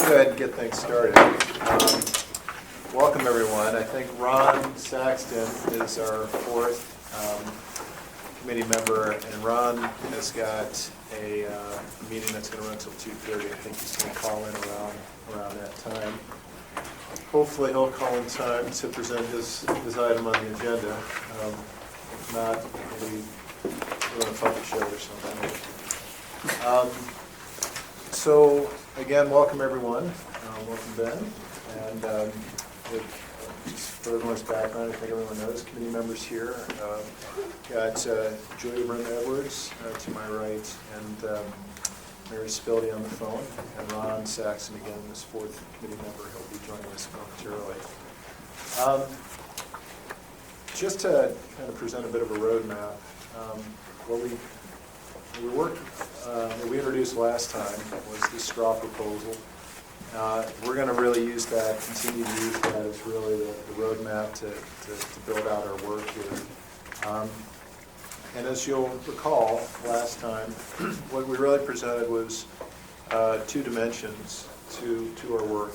go ahead and get things started. Welcome, everyone. I think Ron Saxton is our fourth committee member, and Ron has got a meeting that's going to run until 2:30. I think he's going to call in around that time. Hopefully he'll call in time to present his item on the agenda. If not, maybe we'll run a puppet show or something. So again, welcome everyone. Welcome Ben. And just for everyone's background, I think everyone knows committee members here. Got Julia Brent Edwards to my right, and Mary Spildy on the phone, and Ron Saxon again, this fourth committee member. He'll be joining us momentarily. Just to kind of present a bit of a roadmap, what we introduced last time was the straw proposal. We're going to really use that, continue to use that as really the roadmap to build out our work here. And as you'll recall, last time, what we really presented was two dimensions to our work.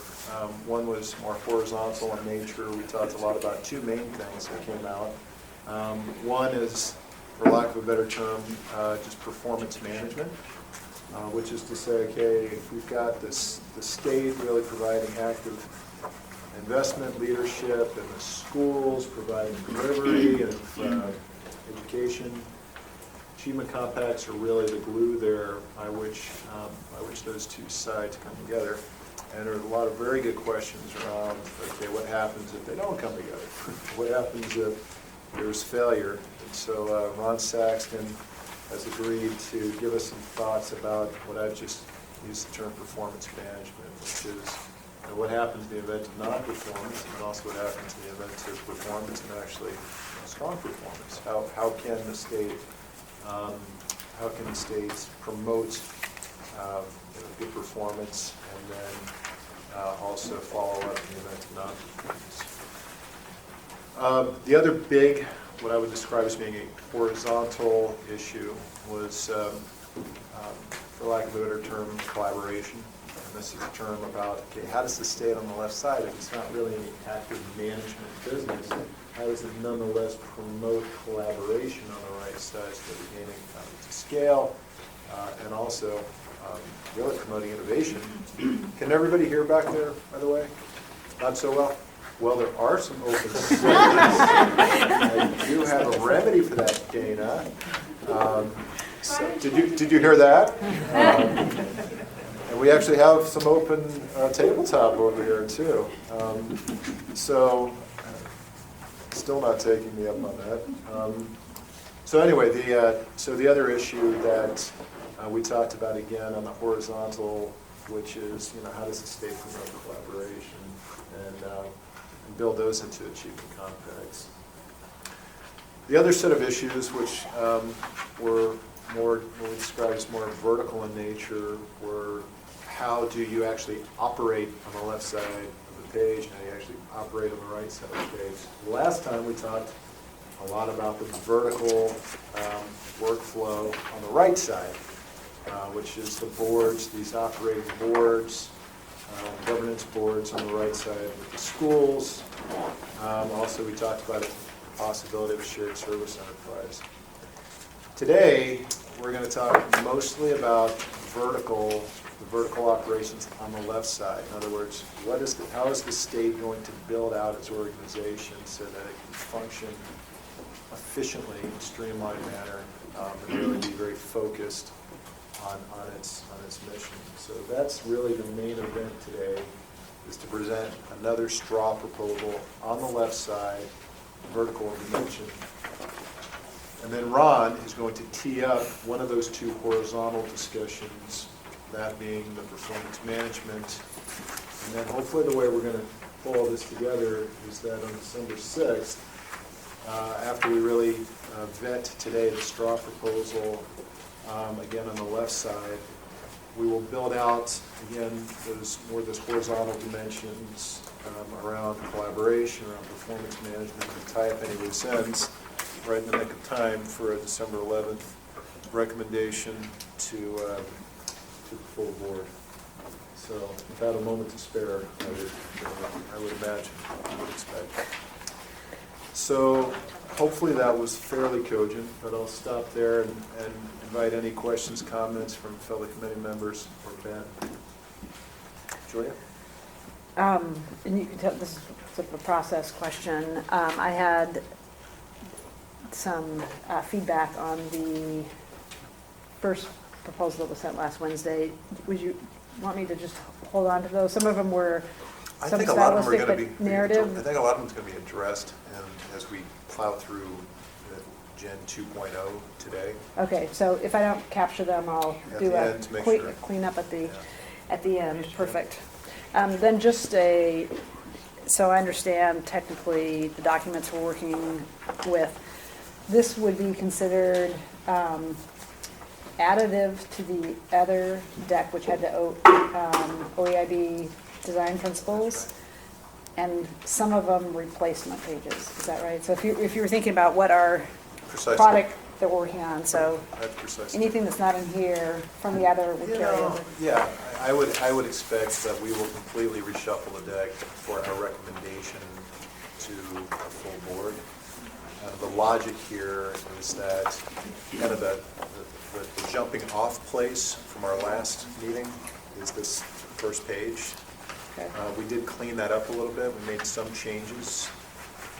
One was more horizontal in nature. We talked a lot about two main things that came out. One is, for lack of a better term, just performance management, which is to say, okay, if we've got the state really providing active investment leadership in the schools, providing delivery of education, achievement compacts are really the glue there by which those two sides come together. And there are a lot of very good questions around, okay, what happens if they don't come together? What happens if there's failure? And so Ron Saxton has agreed to give us some thoughts about what I've just used the term performance management, which is what happens in the event of non-performance, and also what happens in the event of performance and actually strong performance. How can the state promote good performance and then also follow up in the event of non-performance? The other big, what I would describe as being a horizontal issue was, for lack of a better term, collaboration. And this is a term about, okay, how does the state on the left side, if it's not really any active management business, how does it nonetheless promote collaboration on the right side so that we're gaining economies of scale and also really promoting innovation? Can everybody hear back there, by the way? Not so well? Well, there are some open seats. I do have a remedy for that, Dana. So, did you hear that? And we actually have some open tabletop over here too. So, still not taking me up on that. So anyway, the other issue that we talked about again on the horizontal, which is how does the state promote collaboration and build those into achievement compacts. The other set of issues, which were more, what we described as more vertical in nature, were how do you actually operate on the left side of the page and how you actually operate on the right side of the page. Last time we talked a lot about the vertical workflow on the right side, which is the boards, these operating boards, governance boards on the right side with the schools. Also, we talked about the possibility of a shared service enterprise. Today, we're going to talk mostly about the vertical operations on the left side. In other words, how is the state going to build out its organization so that it can function efficiently in a streamlined manner and really be very focused on its mission. So that's really the main event today, is to present another straw proposal on the left side, vertical dimension. And then Ron is going to tee up one of those two horizontal discussions, that being the performance management. And then hopefully the way we're going to pull all this together is that on December 6th, after we really vet today the straw proposal, again on the left side, we will build out, again, those horizontal dimensions around collaboration, around performance management, and tie up any loose ends right in the nick of time for a December 11th recommendation to the full board. So without a moment to spare, I would imagine, I would expect. So hopefully that was fairly cogent, but I'll stop there and invite any questions, comments from fellow committee members or Ben. Julia? And you can tell this is sort of a process question. I had some feedback on the first proposal that was sent last Wednesday. Would you want me to just hold on to those? Some of them were some stylistic but narrative. I think a lot of them's going to be addressed and as we plow through the Gen 2.0 today. Okay, so if I don't capture them, I'll do a clean up at the end. Perfect. Then just so I understand technically the documents we're working with, this would be considered additive to the other deck, which had the OEIB design principles, and some of them replacement pages. Is that right? So if you were thinking about what our product that we're working on, so anything that's not in here from the other would carry over. Yeah, I would expect that we will completely reshuffle the deck for our recommendation to the full board. The logic here is that kind of the jumping off place from our last meeting is this first page. Okay. We did clean that up a little bit. We made some changes,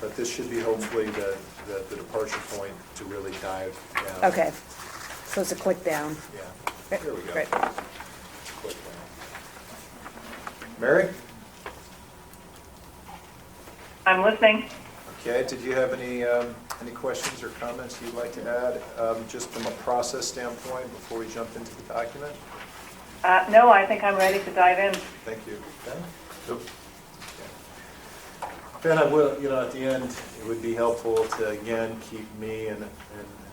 but this should be hopefully the departure point to really dive down. Okay, so it's a click down. Yeah, here we go. Great. Click down. Mary? I'm listening. Okay, did you have any questions or comments you'd like to add, just from a process standpoint before we jump into the document? No, I think I'm ready to dive in. Thank you. Ben? Nope. Ben, I will, at the end, it would be helpful to, again, keep me and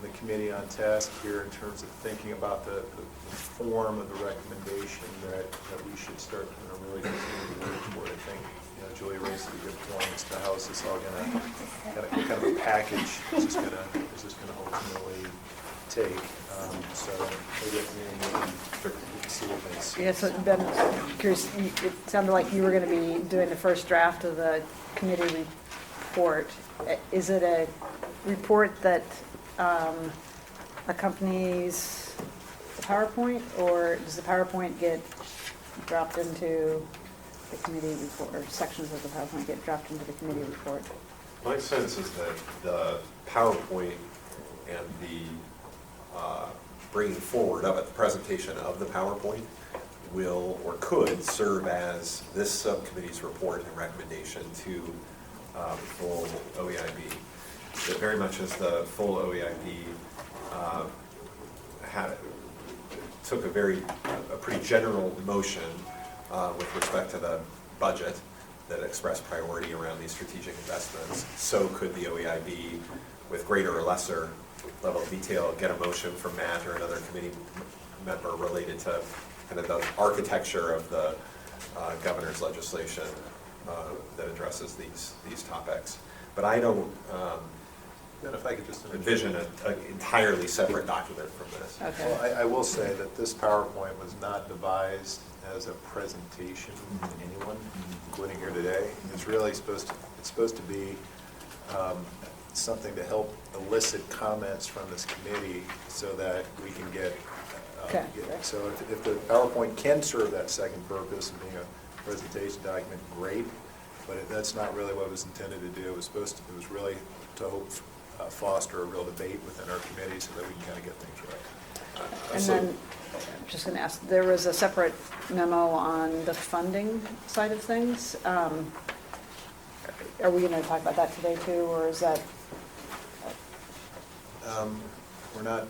the committee on task here in terms of thinking about the form of the recommendation that we should start really continue to work toward. I think, Julia raised a good point as to how is this all going to, kind of a package is this going to ultimately take. So maybe at the end we can see what things. Yeah, so Ben, curious, it sounded like you were going to be doing the first draft of the committee report. Is it a report that accompanies the PowerPoint, or does the PowerPoint get dropped into the committee report, or sections of the PowerPoint get dropped into the committee report? My sense is that the PowerPoint and the bringing forward of it, the presentation of the PowerPoint will or could serve as this subcommittee's report and recommendation to full OEIB. That very much as the full OEIB took a pretty general motion with respect to the budget that expressed priority around these strategic investments, so could the OEIB, with greater or lesser level of detail, get a motion from Matt or another committee member related to kind of the architecture of the governor's legislation that addresses these topics. But I don't If I could just envision an entirely separate document from this. Okay. Well, I will say that this PowerPoint was not devised as a presentation to anyone, including here today. It's really supposed to be something to help elicit comments from this committee so that we can get. So if the PowerPoint can serve that second purpose of being a presentation document, great. But that's not really what it was intended to do. It was really to hope foster a real debate within our committee so that we can kind of get things right. And then, I'm just going to ask, there was a separate memo on the funding side of things. Are we going to talk about that today too, or is that? We're not.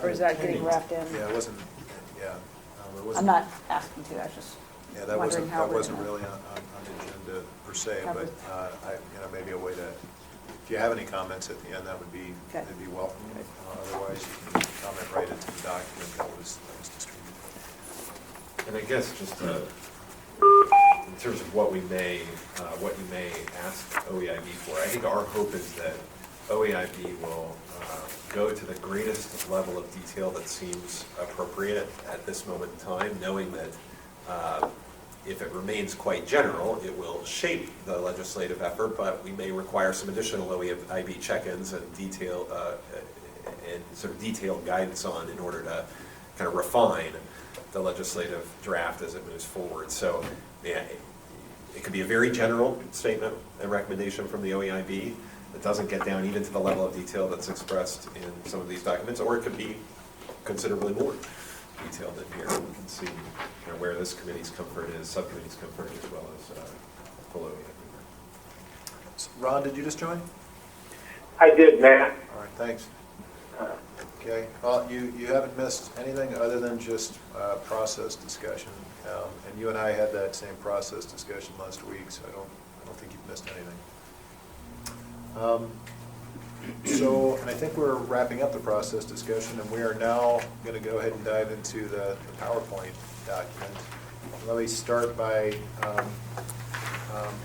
Or is that getting wrapped in? Yeah, it wasn't. Yeah, it wasn't. I'm not asking to. I was just that wondering how we're wasn't gonna really on the agenda per se. cover But maybe a way to. If you have any comments at the end, that would be that'd be welcome. Otherwise, you can comment right into the document that was distributed. And I guess just in terms of what you may ask OEIB for, I think our hope is that OEIB will go to the greatest level of detail that seems appropriate at this moment in time, knowing that If it remains quite general, it will shape the legislative effort, but we may require some additional OEIB check-ins and sort of detailed guidance on in order to kind of refine the legislative draft as it moves forward. So, yeah, it could be a very general statement and recommendation from the OEIB that doesn't get down even to the level of detail that's expressed in some of these documents, or it could be considerably more detailed in here. We can see where this committee's comfort is, subcommittee's comfort, as well as full OEIB. Ron, did you just join? I did, Matt. All right, thanks. Okay, well, you haven't missed anything other than just process discussion. And you and I had that same process discussion last week, so I don't think you've missed anything. So, and I think we're wrapping up the process discussion, and we are now going to go ahead and dive into the PowerPoint document. Let me start by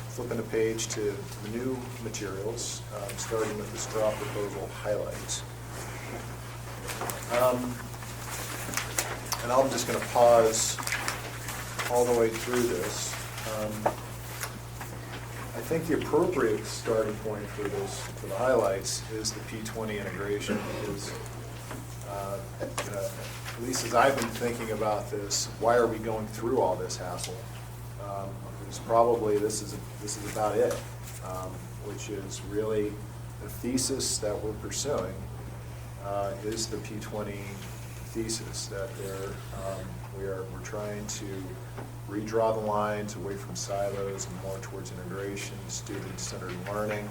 flipping a page to the new materials, starting with the straw proposal highlights. And I'm just going to pause all the way through this. I think the appropriate starting point for this, for the highlights, is the P20 integration. Because, at least as I've been thinking about this, why are we going through all this hassle? It's probably this is about it, which is really the thesis that we're pursuing. Is the P20 thesis that we're trying to redraw the lines away from silos and more towards integration, student-centered learning,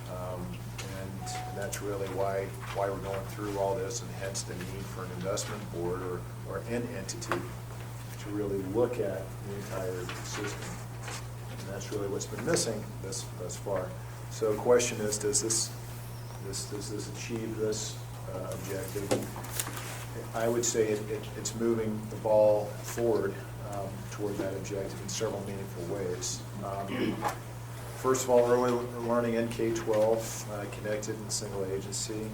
and that's really why we're going through all this, and hence the need for an investment board or an entity to really look at the entire system. And that's really what's been missing thus far. So the question is, does this achieve this objective? I would say it's moving the ball forward toward that objective in several meaningful ways. First of all, early learning in K-12, connected and single agency.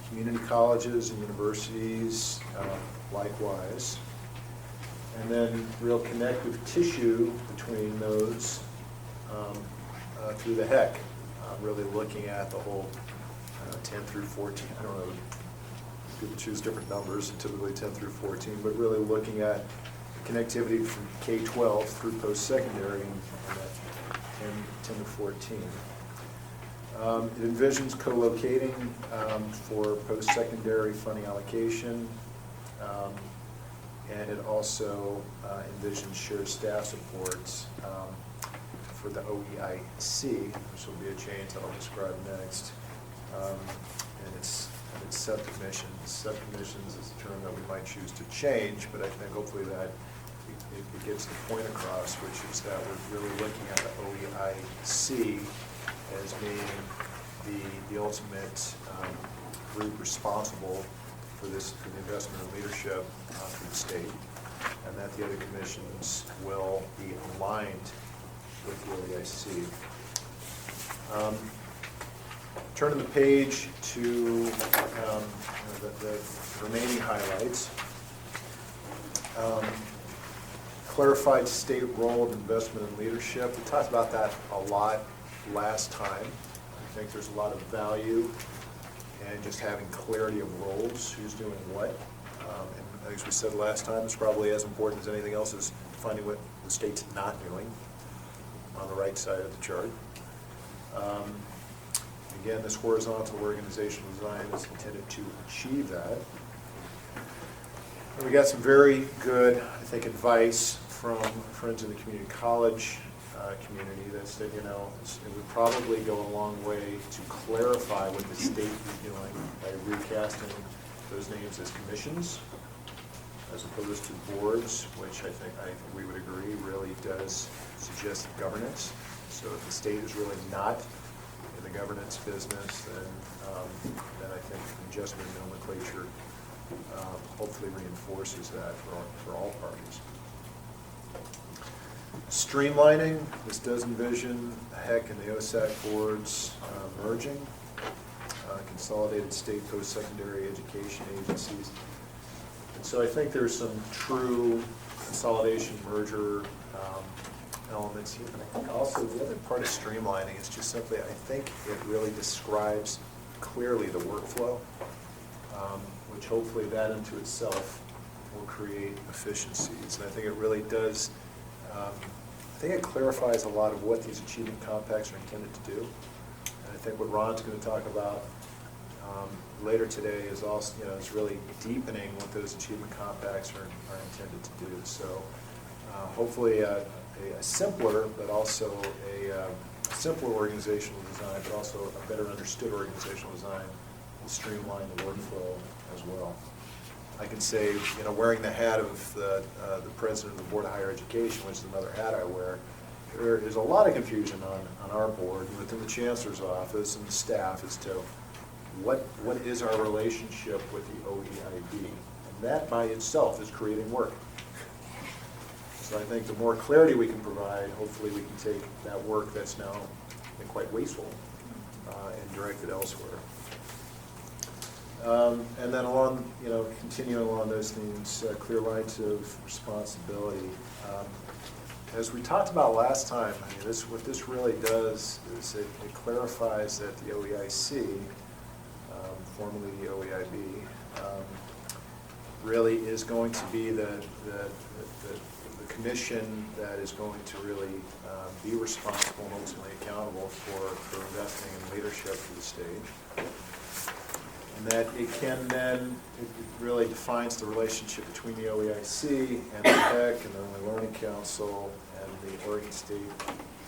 Community colleges and universities, likewise. And then real connective tissue between those through the HEC, really looking at the whole 10 through 14, I don't know, people choose different numbers, typically 10 through 14, but really looking at connectivity from K-12 through post-secondary and that 10 to 14. It envisions co-locating for post-secondary funding allocation, and it also envisions shared staff supports for the OEIC, which will be a change that I'll describe next, and its subcommissions. Subcommissions is a term that we might choose to change, but I think hopefully that it gets the point across, which is that we're really looking at the OEIC as being the ultimate group responsible for the investment and leadership through the state, and that the other commissions will be aligned with the OEIC. Turning the page to the remaining highlights. Clarified state role of investment and leadership. We talked about that a lot last time. I think there's a lot of value in just having clarity of roles, who's doing what. And as we said last time, it's probably as important as anything else is finding what the state's not doing on the right side of the chart. Again, this horizontal organizational design is intended to achieve that. And we got some very good, I think, advice from friends in the community college community that said, it would probably go a long way to clarify what the state is doing by recasting those names as commissions as opposed to boards, which I think we would agree really does suggest governance. So if the state is really not in the governance business, then I think adjustment in nomenclature hopefully reinforces that for all parties. Streamlining, this does envision the HEC and the OSAC boards merging, consolidated state post-secondary education agencies. And so I think there's some true consolidation merger elements here, but I think also the other part of streamlining is just simply, I think it really describes clearly the workflow, which hopefully that into itself will create efficiencies. And I think it really does, I think it clarifies a lot of what these achievement compacts are intended to do. And I think what Ron's going to talk about later today is also, is really deepening what those achievement compacts are intended to do. So hopefully a simpler, but also a simpler organizational design, but also a better understood organizational design will streamline the workflow as well. I can say, wearing the hat of the president of the Board of Higher Education, which is another hat I wear, there is a lot of confusion on our board, within the Chancellor's office and the staff as to what is our relationship with the OEIB. And that by itself is creating work. So I think the more clarity we can provide, hopefully we can take that work that's now been quite wasteful and direct it elsewhere. And then continuing along those themes, clear lines of responsibility. As we talked about last time, what this really does is it clarifies that the OEIC, formerly the OEIB, really is going to be the commission that is going to really be responsible and ultimately accountable for investing in leadership for the stage. And that it can then, it really defines the relationship between the OEIC and the PEC and the Early Learning Council and the Oregon State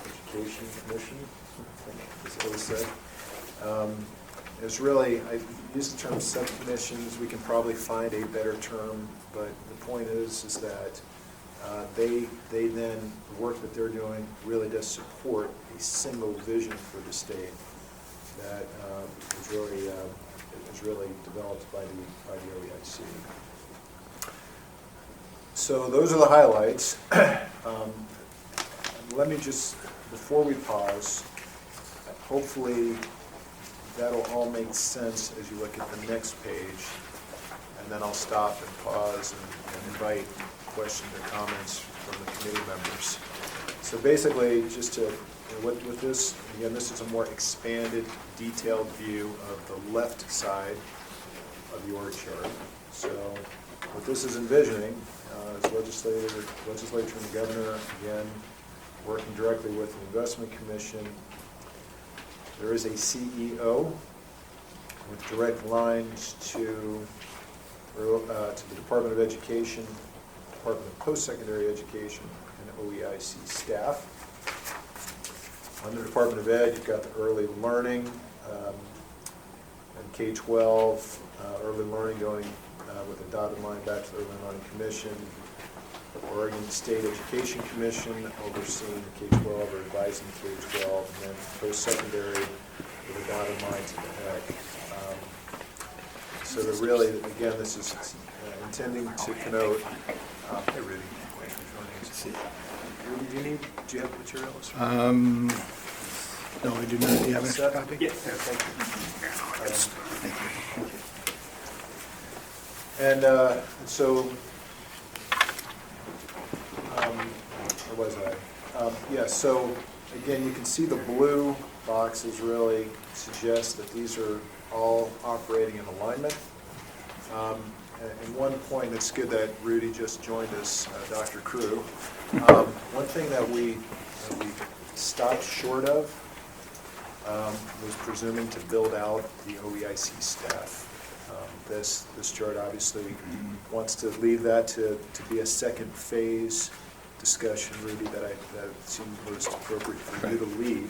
Education Commission, I think is what it said. It's really, I use the term subcommissions, we can probably find a better term, but the point is that they then, the work that they're doing really does support a single vision for the state that is really developed by the OEIC. So those are the highlights. Let me just, before we pause, hopefully that'll all make sense as you look at the next page, and then I'll stop and pause and invite questions or comments from the committee members. So basically, just to, with this, again, this is a more expanded, detailed view of the left side of the org chart. So what this is envisioning is legislature and the governor, again, working directly with the investment commission. There is a CEO with direct lines to the Department of Education, Department of Post-Secondary Education, and OEIC staff. Under Department of Ed, you've got the early learning and K-12, early learning going with a dotted line back to the Early Learning Commission. Oregon State Education Commission overseeing the K-12 or advising the K-12, and then post-secondary with a dotted line to the PEC. So that really, again, this is intending to connote. Hey, Rudy, thanks for joining us. Rudy, do you have materials? No, I do not. Do you have an extra copy? Yes. Thank you. And so, where was I? Yeah, so again, you can see the blue boxes really suggest that these are all operating in alignment. And one point, it's good that Rudy just joined us, Dr. Crew. One thing that we stopped short of was presuming to build out the OEIC staff. This chart obviously wants to leave that to be a second phase discussion, Rudy, that seemed most appropriate for you to lead.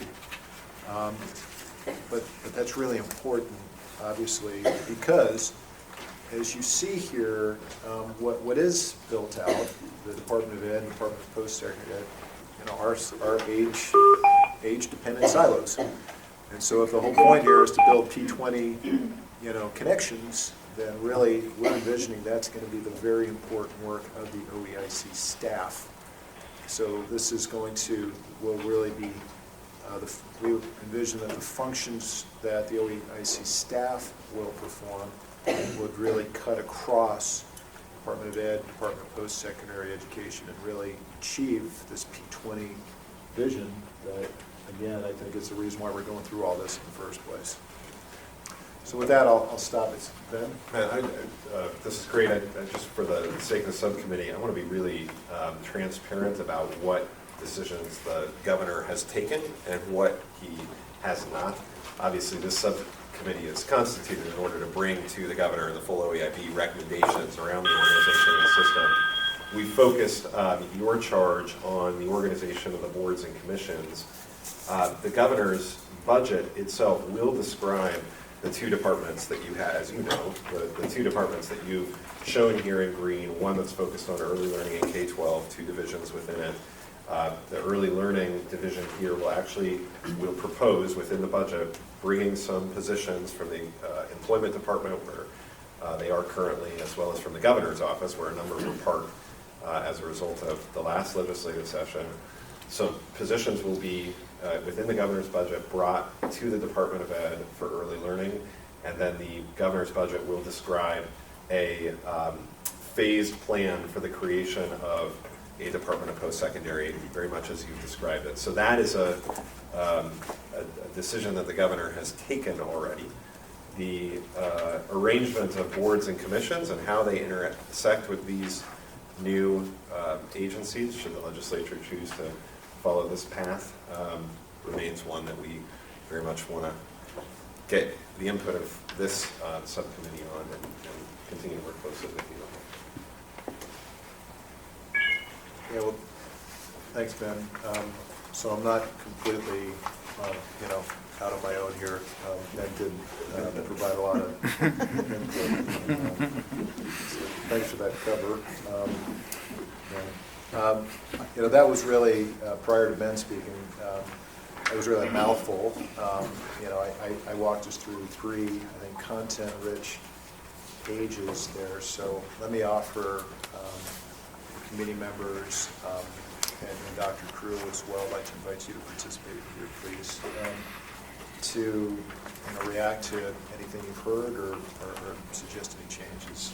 But that's really important, obviously, because as you see here, what is built out, the Department of Ed and Department of Post-Secondary Ed, are age-dependent silos. And so if the whole point here is to build P20, connections, then really we're envisioning that's going to be the very important work of the OEIC staff. So this is will really be, we envision that the functions that the OEIC staff will perform would really cut across Department of Ed, Department of Post-Secondary Education, and really achieve this P20 vision that, again, I think is the reason why we're going through all this in the first place. So with that, I'll stop it. Ben? Man, this is great. Just for the sake of the subcommittee, I want to be really transparent about what decisions the governor has taken and what he has not. Obviously, this subcommittee is constituted in order to bring to the governor the full OEIB recommendations around the organization of the system. We focused your charge on the organization of the boards and commissions. The governor's budget itself will describe the two departments that you have, as you know, the two departments that you've shown here in green, one that's focused on early learning and K-12, two divisions within it. The early learning division here will propose within the budget bringing some positions from the employment department where they are currently, as well as from the governor's office where a number were parked as a result of the last legislative session. So positions will be within the governor's budget brought to the Department of Ed for early learning, and then the governor's budget will describe a phased plan for the creation of a Department of Post-Secondary, very much as you've described it. So that is a decision that the governor has taken already. The arrangement of boards and commissions and how they intersect with these new agencies, should the legislature choose to follow this path, remains one that we very much want to get the input of this subcommittee on and continue to work closely with you. Yeah, well, thanks, Ben. So I'm not completely, out on my own here. Ben did provide a lot of input. So thanks for that cover. That was really, prior to Ben speaking, it was really a mouthful. I walked us through three, I think, content-rich pages there. So let me offer committee members and Dr. Crew as well. I'd like to invite you to participate here, please, to react to anything you've heard or suggest any changes.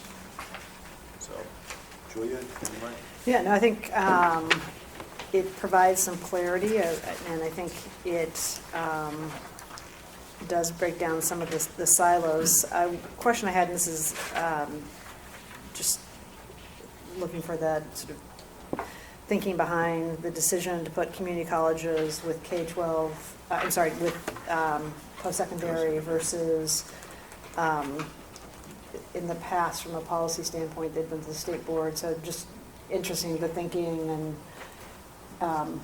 So, Julia, do you mind? Yeah, no, I think it provides some clarity, and I think it does break down some of the silos. Question I had, and this is just looking for that sort of thinking behind the decision to put community colleges with K-12, with post-secondary versus in the past, from a policy standpoint, they've been to the state board. So just interesting, the thinking, and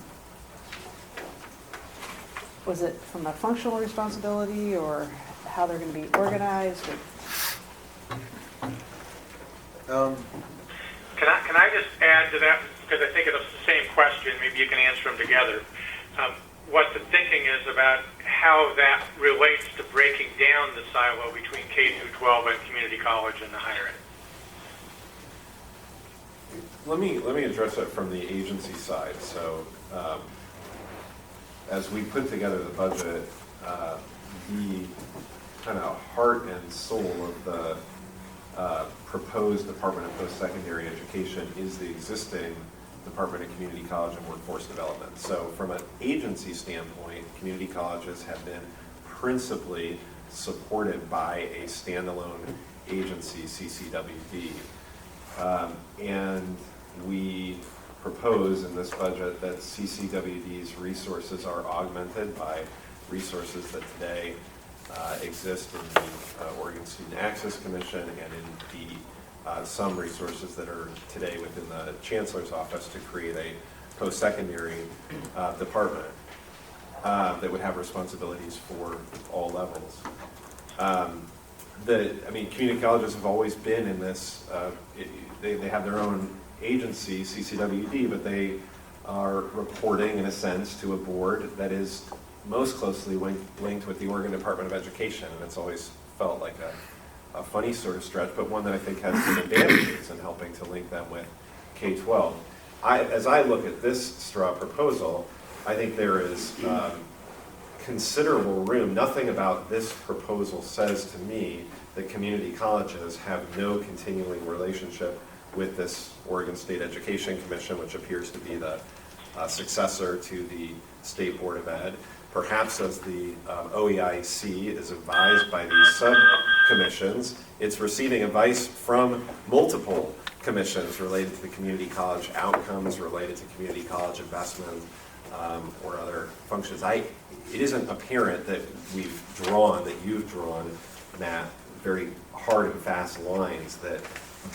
was it from a functional responsibility or how they're going to be organized? Can I just add to that, because I think it's the same question, maybe you can answer them together. What the thinking is about how that relates to breaking down the silo between K through 12 and community college and the higher ed. Let me address it from the agency side. So as we put together the budget, the kind of heart and soul of the proposed Department of Post-Secondary Education is the existing Department of Community College and Workforce Development. So from an agency standpoint, community colleges have been principally supported by a standalone agency, CCWD. And we propose in this budget that CCWD's resources are augmented by resources that today exist in the Oregon Student Access Commission and in the some resources that are today within the Chancellor's office to create a post-secondary department that would have responsibilities for all levels. Community colleges have always been in this, they have their own agency, CCWD, but they are reporting, in a sense, to a board that is most closely linked with the Oregon Department of Education, and it's always felt like a funny sort of stretch, but one that I think has some advantages in helping to link them with K-12. As I look at this straw proposal, I think there is considerable room. Nothing about this proposal says to me that community colleges have no continuing relationship with this Oregon State Education Commission, which appears to be the successor to the State Board of Ed. Perhaps as the OEIC is advised by these sub-commissions, it's receiving advice from multiple commissions related to the community college outcomes, related to community college investment, or other functions. It isn't apparent that you've drawn, Matt, very hard and fast lines that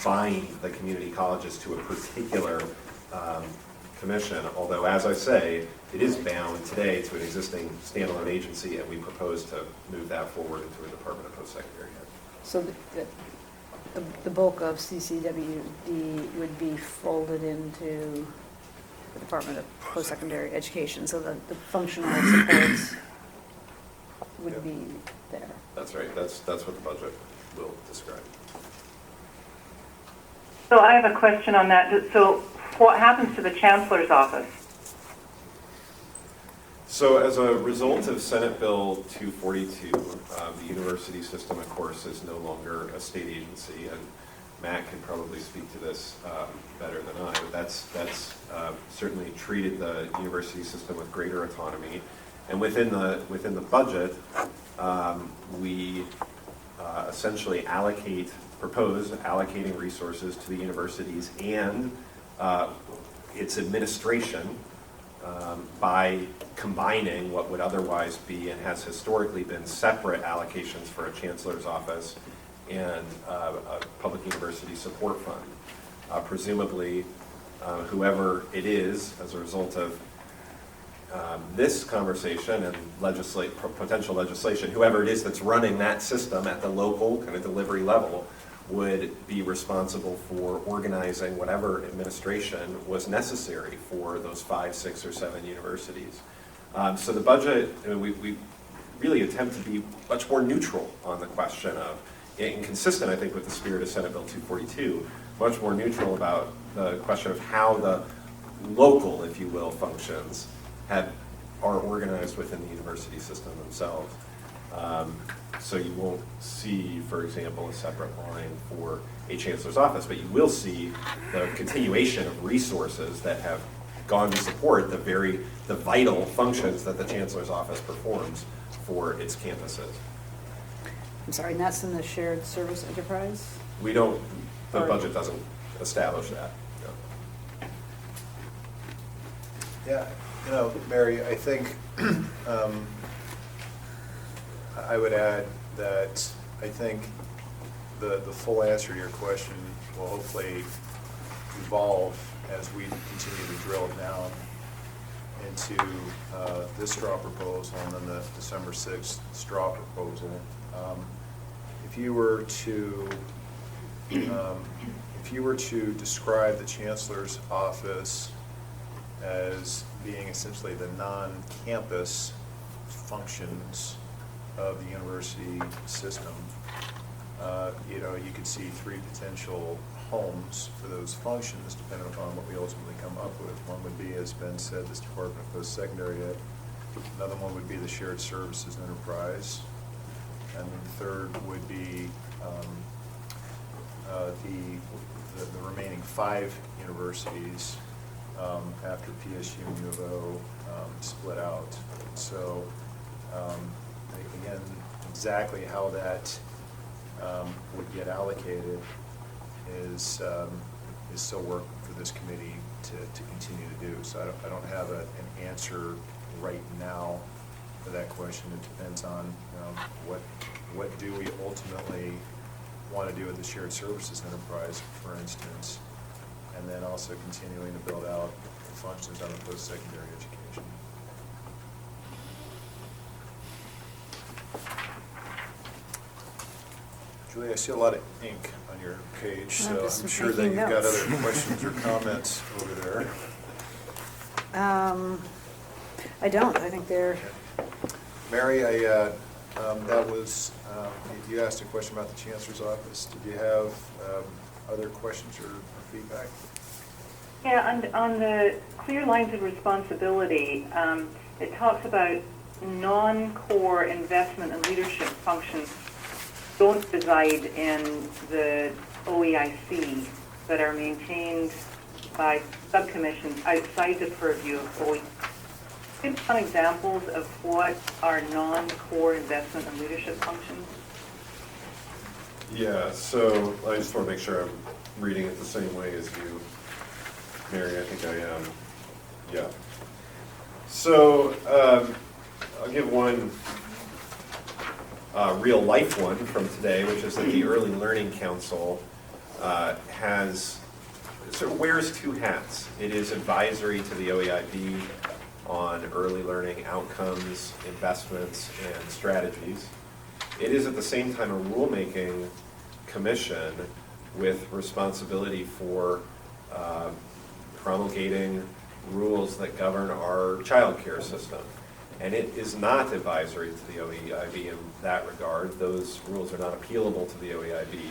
bind the community colleges to a particular commission, although, as I say, it is bound today to an existing standalone agency, and we propose to move that forward into a Department of Post-Secondary Ed. So the bulk of CCWD would be folded into the Department of Post-Secondary Education, so the functional supports would be there. That's right. That's what the budget will describe. So I have a question on that. So what happens to the Chancellor's office? So as a result of Senate Bill 242, the university system, of course, is no longer a state agency, and Matt can probably speak to this better than I, but that's certainly treated the university system with greater autonomy. And within the budget, we essentially propose allocating resources to the universities and its administration by combining what would otherwise be and has historically been separate allocations for a chancellor's office and a public university support fund. Presumably, whoever it is, as a result of this conversation and potential legislation, whoever it is that's running that system at the local kind of delivery level would be responsible for organizing whatever administration was necessary for those 5, 6, or 7 universities. So the budget, we really attempt to be much more neutral on the question of, and consistent, I think, with the spirit of Senate Bill 242, much more neutral about the question of how the local, if you will, functions are organized within the university system themselves. So you won't see, for example, a separate line for a chancellor's office, but you will see the continuation of resources that have gone to support the vital functions that the chancellor's office performs for its campuses. I'm sorry, and that's in the shared service enterprise? The budget doesn't establish that. No. Yeah, Mary, I think I would add that I think the full answer to your question will hopefully evolve as we continue to drill down into this straw proposal and then the December 6th straw proposal. If you were to describe the Chancellor's office as being essentially the non-campus functions of the university system, you could see 3 potential homes for those functions, depending upon what we ultimately come up with. One would be, as Ben said, this Department of Post-Secondary Ed. Another one would be the Shared Services Enterprise. And then the third would be the remaining 5 universities after PSU and U of O split out. So again, exactly how that would get allocated is still work for this committee to continue to do. So I don't have an answer right now for that question. It depends on what do we ultimately want to do with the shared services enterprise, for instance, and then also continuing to build out the functions on the post-secondary education. Julie, I see a lot of ink on your page, so just I'm sure that making you've got notes. other questions or comments over there. I don't. I think they're. Mary, that was, you asked a question about the Chancellor's office. Did you have other questions or feedback? Yeah, on the clear lines of responsibility, it talks about non-core investment and leadership functions don't reside in the OEIC. that are maintained by subcommissions outside the purview of OEI. Give some examples of what are non-core investment and leadership functions. Yeah, so I just want to make sure I'm reading it the same way as you, Mary. I think I am. Yeah. So I'll give one real life one from today, which is that the Early Learning Council wears two hats. It is advisory to the OEIB on early learning outcomes, investments, and strategies. It is at the same time a rulemaking commission with responsibility for promulgating rules that govern our child care system. And it is not advisory to the OEIB in that regard. Those rules are not appealable to the OEIB.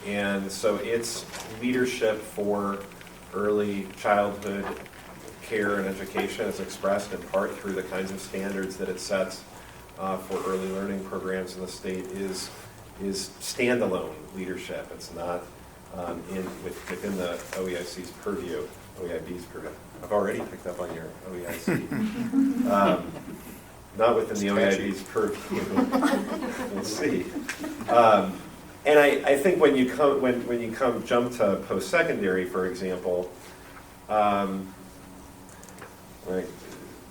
And so its leadership for early childhood care and education is expressed in part through the kinds of standards that it sets for early learning programs in the state is standalone leadership. It's not within the OEIC's purview, OEIB's purview. I've already picked up on your OEIC. Not within the OEIB's purview. We'll see. And I think when you jump to post-secondary, for example, I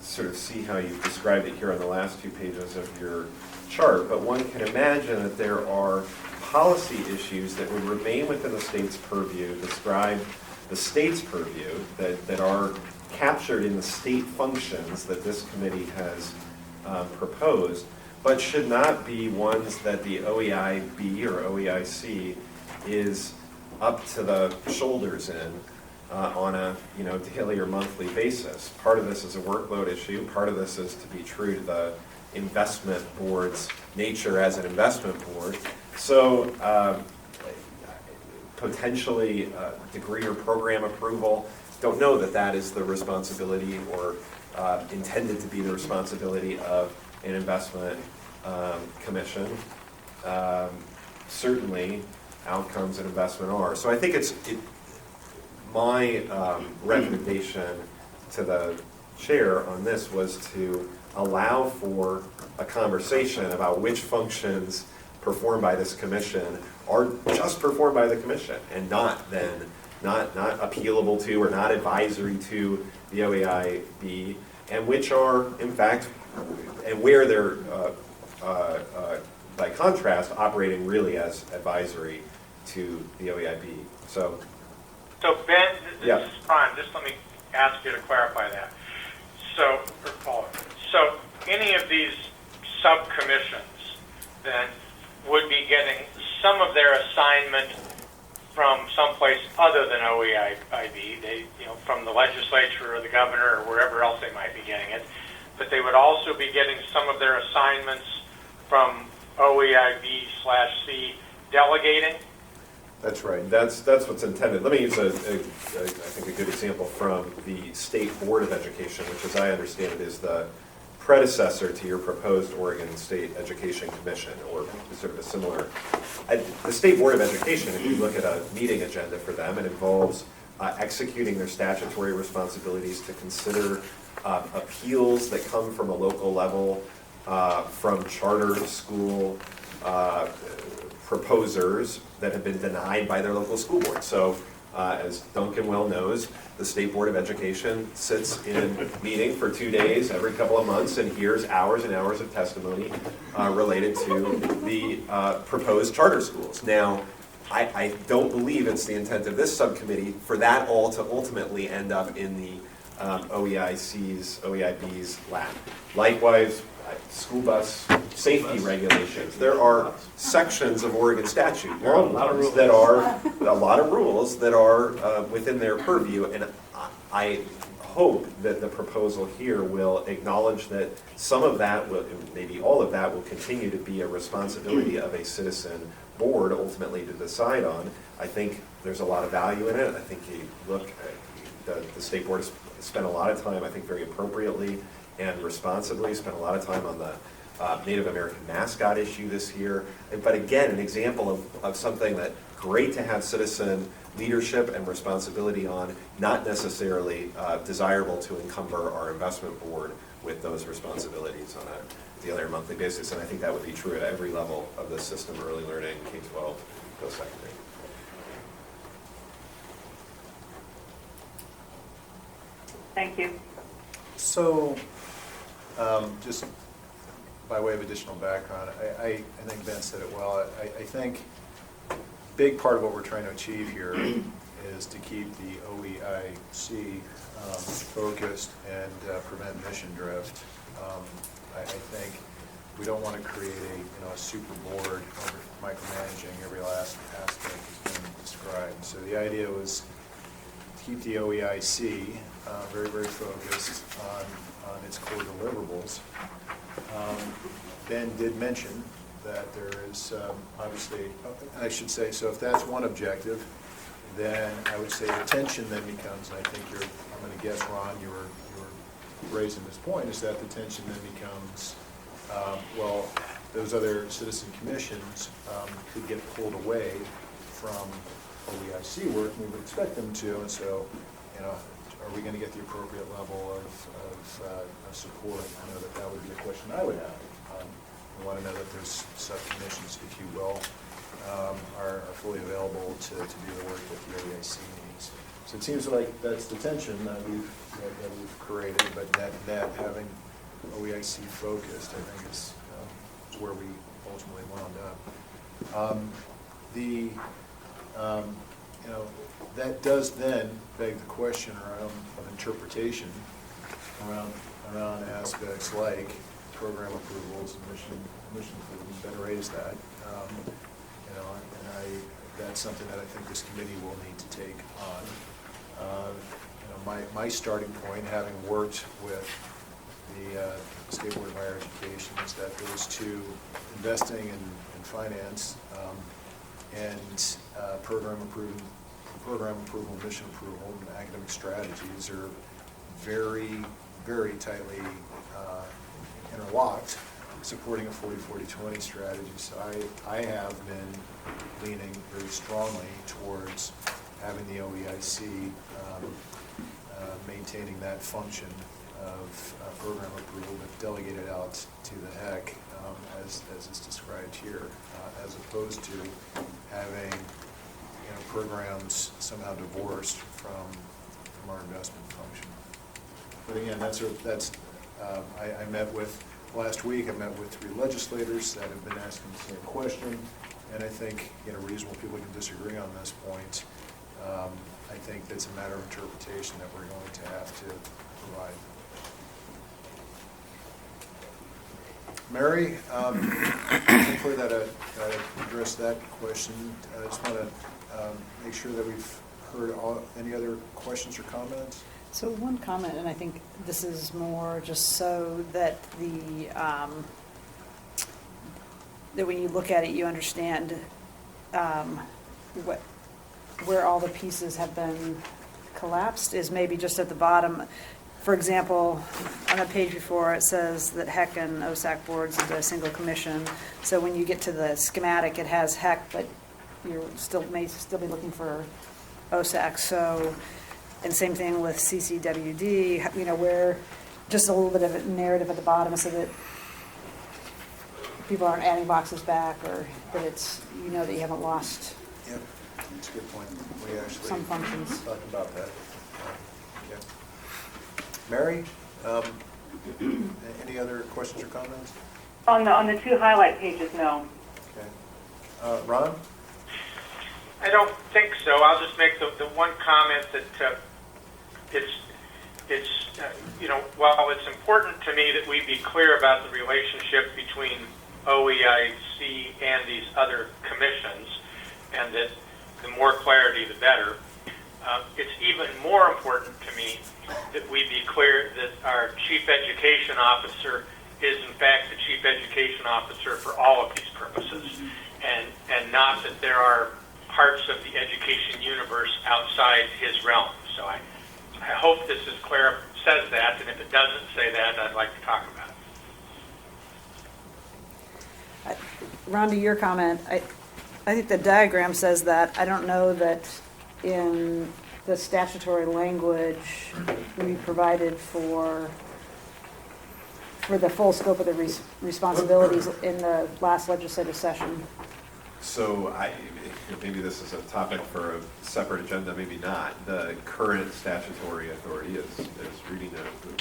sort of see how you've described it here on the last 2 pages of your chart, but one can imagine that there are policy issues that would remain within the state's purview, describe the state's purview, that are captured in the state functions that this committee has proposed, but should not be ones that the OEIB or OEIC is up to the shoulders in on a daily or monthly basis. Part of this is a workload issue. Part of this is to be true to the investment board's nature as an investment board. So potentially degree or program approval. Don't know that that is the responsibility or intended to be the responsibility of an investment commission. Certainly, outcomes and investment are. So I think my recommendation to the chair on this was to allow for a conversation about which functions performed by this commission are just performed by the commission and not appealable to or not advisory to the OEIB, and which are in fact, and where they're by contrast operating really as advisory to the OEIB. So Ben, Yeah. this is Ron, just let me ask you to clarify that. So, or Paul, so any of these subcommissions then would be getting some of their assignment from someplace other than OEIB, from the legislature or the governor or wherever else they might be getting it, but they would also be getting some of their assignments from OEIB/C delegating. that's right. That's what's intended. Let me use I think a good example from the State Board of Education, which, as I understand it, is the predecessor to your proposed Oregon State Education Commission, or sort of a similar. The State Board of Education, if you look at a meeting agenda for them, it involves executing their statutory responsibilities to consider appeals that come from a local level from charter school proposers that have been denied by their local school board. So as Duncan well knows, the State Board of Education sits in meeting for 2 days every couple of months and hears hours and hours of testimony related to the proposed charter schools. Now, I don't believe it's the intent of this subcommittee for that all to ultimately end up in the OEIB's lap. Likewise, school bus safety regulations. There are sections of Oregon statute, long ones, that are a lot of rules that are within their purview, and I hope that the proposal here will acknowledge that some of that, maybe all of that, will continue to be a responsibility of a citizen board ultimately to decide on. I think there's a lot of value in it. I think the state board has spent a lot of time, I think very appropriately and responsibly, spent a lot of time on the Native American mascot issue this year. But again, an example of something that great to have citizen leadership and responsibility on, not necessarily desirable to encumber our investment board with those responsibilities on a daily or monthly basis. And I think that would be true at every level of the system, early learning, K-12, post-secondary. Thank you. So, just by way of additional background, I think Ben said it well. I think a big part of what we're trying to achieve here is to keep the OEIC focused and prevent mission drift. I think we don't want to create a super board micromanaging every last aspect that's been described. So the idea was to keep the OEIC very, very focused on its core deliverables. Ben did mention that there is obviously, I should say, so if that's one objective, then I would say the tension then becomes, and I think I'm going to guess, Ron, you were raising this point, is that the tension then becomes, well, those other citizen commissions could get pulled away from OEIC work, and we would expect them to, and so, are we going to get the appropriate level of support? I know that would be a question I would have. I want to know that those subcommissions, if you will, are fully available to do the work that the OEIC needs. So it seems like that's the tension that we've created, but net having OEIC focused, I think, is where we ultimately wound up. That does then beg the question of interpretation around aspects like program approvals and mission approvals. Ben raised that, and that's something that I think this committee will need to take on. My starting point, having worked with the State Board of Higher Education, is that those two, investing in finance and program approval, mission approval, and academic strategies are very, very tightly interlocked, supporting a 40-40-20 strategy. So I have been leaning very strongly towards having the OEIC maintaining that function of program approval, but delegated out to the HEC as is described here, as opposed to having programs somehow divorced from our investment function. But again, I met with, last week, I met with 3 legislators that have been asking the same question, and I think, reasonable people can disagree on this point. I think that's a matter of interpretation that we're going to have to provide. Mary, hopefully that addressed that question. I just want to make sure that we've heard any other questions or comments. So one comment, and I think this is more just so that that when you look at it, you understand where all the pieces have been collapsed, is maybe just at the bottom. For example, on the page before, it says that HEC and OSAC boards is a single commission. So when you get to the schematic, it has HEC, but you may still be looking for OSAC. So, and same thing with CCWD, where just a little bit of a narrative at the bottom so that people aren't adding boxes back, or that it's, that you haven't lost. Yep, that's a good point. We actually Some functions. talked about that. Yeah. Mary, any other questions or comments? On the 2 highlight pages, no. Okay. Ron? I don't think so. I'll just make the one comment that while it's important to me that we be clear about the relationship between OEIC and these other commissions, and that the more clarity, the better, it's even more important to me that we be clear that our Chief Education Officer is in fact the Chief Education Officer for all of these purposes, and not that there are parts of the education universe outside his realm. So I hope this is clear, says that, and if it doesn't say that, I'd like to talk about it. Rhonda, your comment, I think the diagram says that. I don't know that in the statutory language we provided for the full scope of the responsibilities in the last legislative session. So maybe this is a topic for a separate agenda, maybe not. The current statutory authority, as Rudy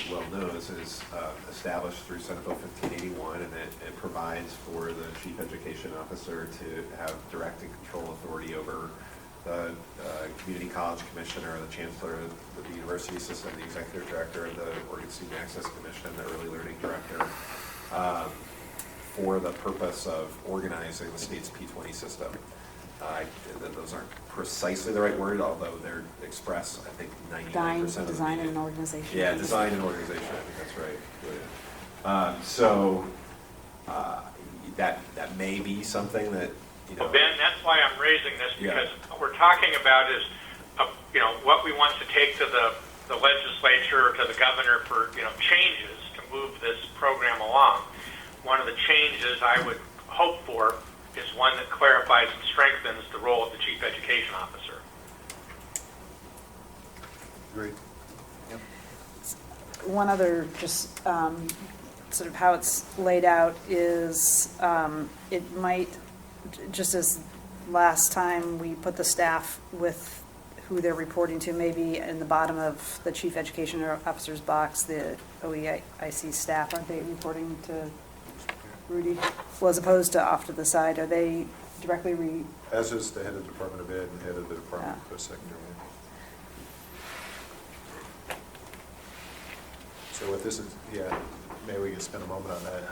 well knows, is established through Senate Bill 1581, and it provides for the chief education officer to have direct and control authority over the community college commissioner, the chancellor of the university system, the executive director of the Oregon Student Access Commission, the early learning director, for the purpose of organizing the state's P20 system. Those aren't precisely the right word, although they're expressed, I think, 99% of the Design meaning. and organization. Yeah, design and organization, I think that's right. That may be something that, you know. Well, Ben, that's why I'm raising this, Yeah. because what we're talking about is, what we want to take to the legislature, or to the governor for, changes to move this program along. One of the changes I would hope for is one that clarifies and strengthens the role of the chief education officer. Agreed. Yep. One other, just sort of how it's laid out is it might, just as last time we put the staff with who they're reporting to, maybe in the bottom of the chief education officer's box, the OEIC staff, aren't they reporting to Rudy? Well, as opposed to off to the side, are they directly As is the head of the Department of Ed and head of the Department of Post-Secondary Ed. So what this is, maybe we can spend a moment on that.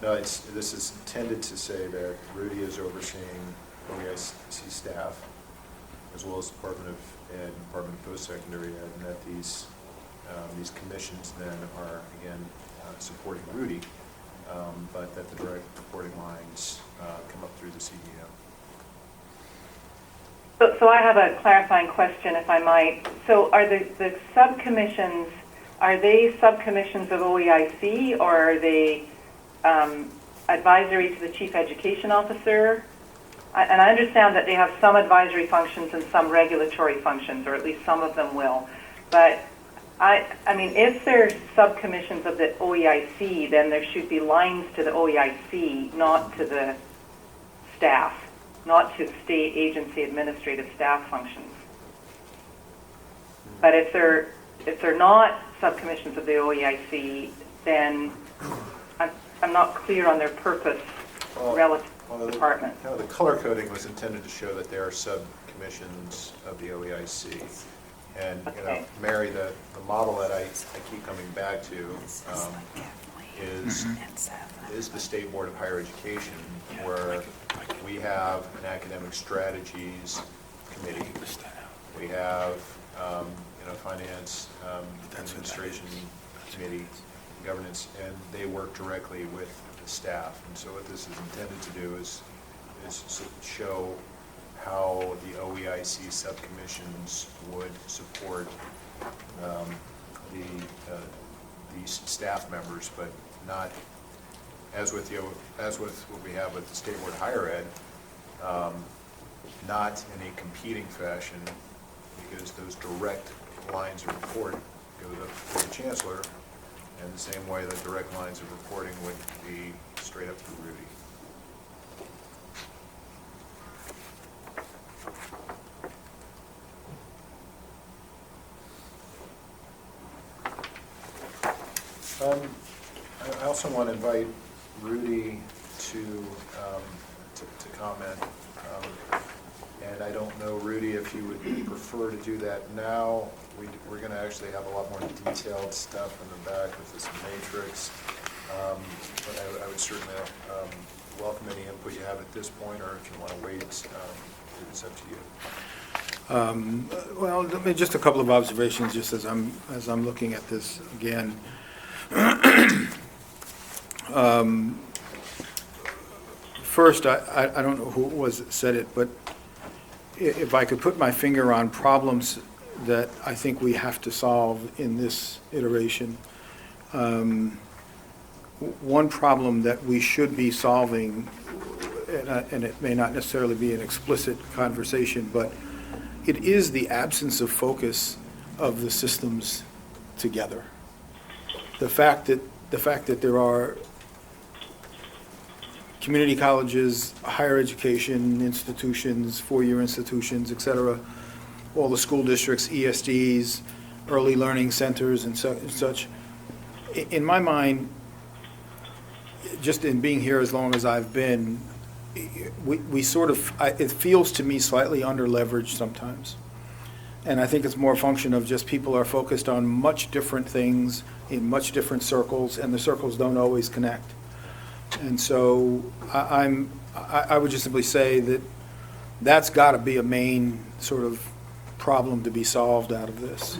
No, this is intended to say that Rudy is overseeing OEIC staff, as well as Department of Ed and Department of Post-Secondary Ed, and that these commissions then are, again, supporting Rudy, but that the direct reporting lines come up through the CDO. So I have a clarifying question, if I might. So are the subcommissions, are they subcommissions of OEIC, or are they advisory to the chief education officer? And I understand that they have some advisory functions and some regulatory functions, or at least some of them will. But I mean, if they're subcommissions of the OEIC, then there should be lines to the OEIC, not to the staff, not to state agency administrative staff functions. But if they're not subcommissions of the OEIC, then I'm not clear on their purpose relative to the department. No, the color coding was intended to show that they are subcommissions of the OEIC. And, Okay. Mary, the model that I keep coming back to is the State Board of Higher Education, where we have an academic strategies committee. We have, finance, administration committee, governance, and they work directly with the staff. And so what this is intended to do is show how the OEIC subcommissions would support these staff members, but not, as with what we have with the State Board of Higher Ed, not in a competing fashion, because those direct lines of report go to the chancellor, and the same way that direct lines of reporting would be straight up to Rudy. I also want to invite Rudy to comment. And I don't know, Rudy, if you would prefer to do that now. We're going to actually have a lot more detailed stuff in the back with this matrix. But I would certainly welcome any input you have at this point, or if you want to wait, it's up to you. Well, just a couple of observations, just as I'm looking at this again. First, I don't know who it was that said it, but if I could put my finger on problems that I think we have to solve in this iteration, one problem that we should be solving, and it may not necessarily be an explicit conversation, but it is the absence of focus of the systems together. The fact that there are community colleges, higher education institutions, four-year institutions, et cetera, all the school districts, ESDs, early learning centers and such. In my mind, just in being here as long as I've been, we sort of, it feels to me slightly under-leveraged sometimes. And I think it's more a function of just people are focused on much different things in much different circles, and the circles don't always connect. And so I would just simply say that that's got to be a main sort of problem to be solved out of this.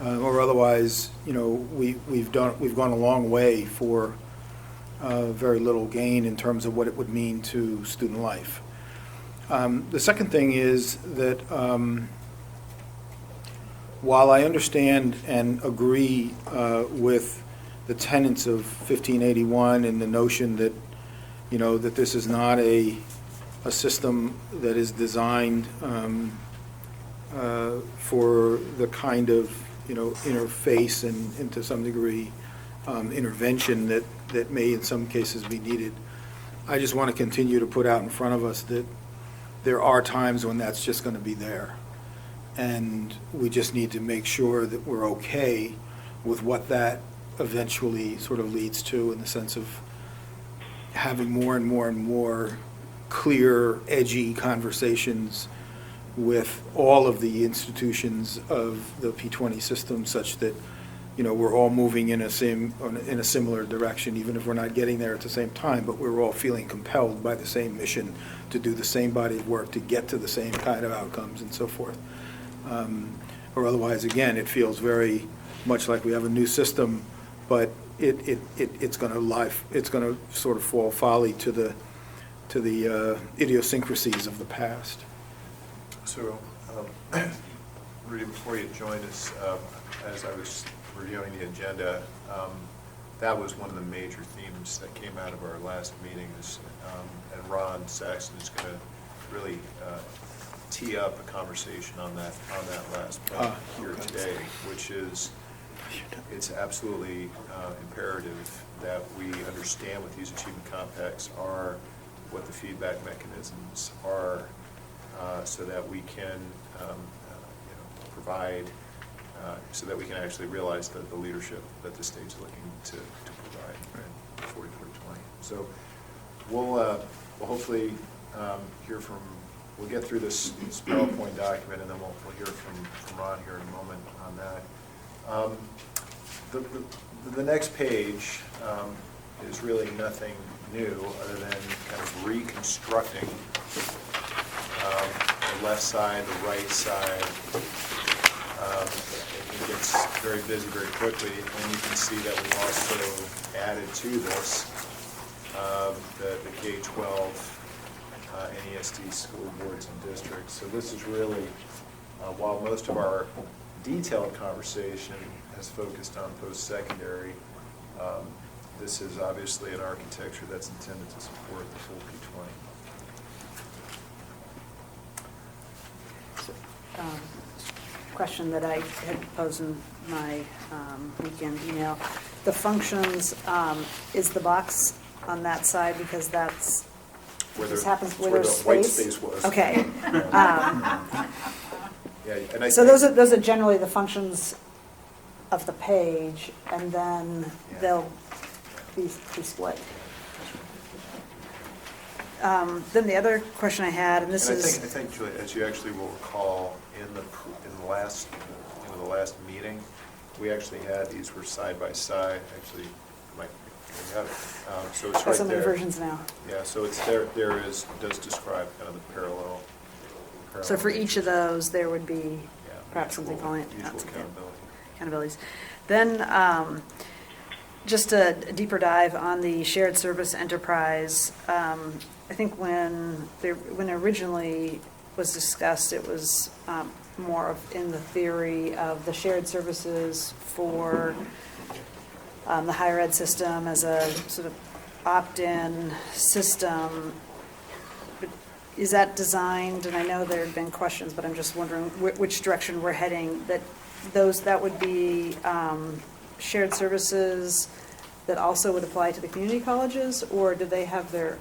Or otherwise, you know, we've gone a long way for very little gain in terms of what it would mean to student life. The second thing is that while I understand and agree with the tenets of 1581 and the notion that, you know, that this is not a system that is designed for the kind of, you know, interface and to some degree intervention that may in some cases be needed. I just want to continue to put out in front of us that there are times when that's just going to be there. And we just need to make sure that we're okay with what that eventually sort of leads to, in the sense of having more and more and more clear, edgy conversations with all of the institutions of the P20 system, such that, you know, we're all moving in a similar direction, even if we're not getting there at the same time, but we're all feeling compelled by the same mission to do the same body of work, to get to the same kind of outcomes and so forth. Or otherwise, again, it feels very much like we have a new system, but it's going to sort of fall folly to the idiosyncrasies of the past. So, Rudy, before you joined us, as I was reviewing the agenda, that was one of the major themes that came out of our last meeting, and Ron Saxon is going to really tee up a conversation on that last point here today, which is it's absolutely imperative that we understand what these achievement compacts are, what the feedback mechanisms are, so that we can provide, so that we can actually realize the leadership that the state's looking to provide in 4420. So we'll hopefully hear from. We'll get through this PowerPoint document, and then we'll hear from Ron here in a moment on that. The next page is really nothing new other than kind of reconstructing the left side, the right side. It gets very busy very quickly, and you can see that we've also added to this the K-12 NESD school boards and districts. So this is really, while most of our detailed conversation has focused on post-secondary, this is obviously an architecture that's intended to support the full P20. Question that I had posed in my weekend email. The functions, is the box on that side because that's, this happens where there's space? White space was. Okay. Yeah, and I So think- those are generally the functions of the page, and then they'll be split. Then the other question I had, and this And is... I think, Julie, as you actually will recall, in the last meeting, we actually had these were side by side. Actually, we have it. So it's Got right so many there. versions now. Yeah, so it's there. Does describe kind of the parallel. So for each of those, there would be Yeah, perhaps something mutual- calling it mutual accountability. accountabilities. Then just a deeper dive on the shared service enterprise. I think when originally was discussed, it was more of in the theory of the shared services for the higher ed system as a sort of opt-in system. is that designed, and I know there have been questions, but I'm just wondering which direction we're heading, that would be shared services that also would apply to the community colleges, or do they have their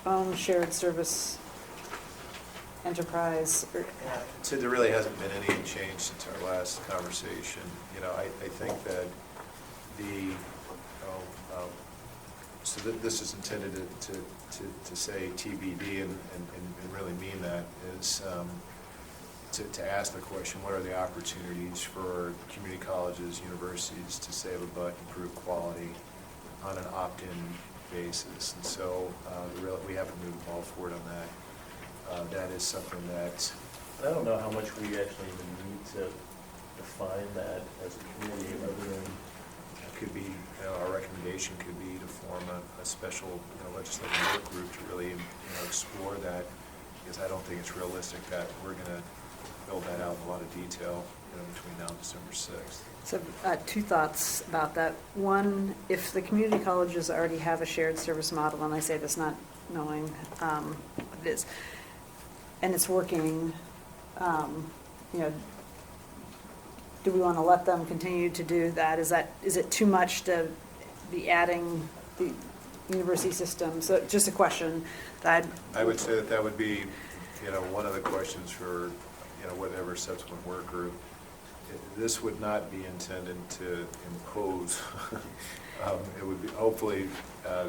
own shared service enterprise? So there really hasn't been any change since our last conversation. I think that this is intended to say TBD and really mean that is to ask the question, what are the opportunities for community colleges, universities to save a buck, improve quality on an opt-in basis? And so we haven't moved the ball forward on that. That is something that, I don't know how much we actually even need to define that as a community, other than could be, our recommendation could be to form a special legislative work group to really explore that, because I don't think it's realistic that we're going to build that out in a lot of detail between now and December 6th. So two thoughts about that. One, if the community colleges already have a shared service model, and I say this not knowing what it is, and it's working, do we want to let them continue to do that? Is it too much to be adding the university system? So just a question that I would say that would be, one of the questions for, whatever subsequent work group. This would not be intended to impose. It would be hopefully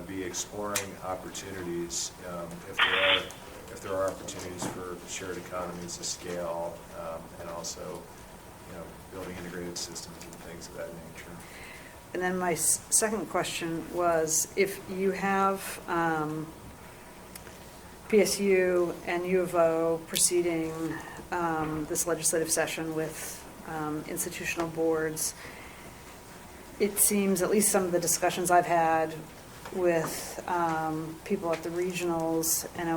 be exploring opportunities if there are opportunities for shared economies of scale, and also building integrated systems and things of that nature. And then my second question was, if you have PSU and U of O proceeding this legislative session with institutional boards, it seems, at least some of the discussions I've had with people at the regionals and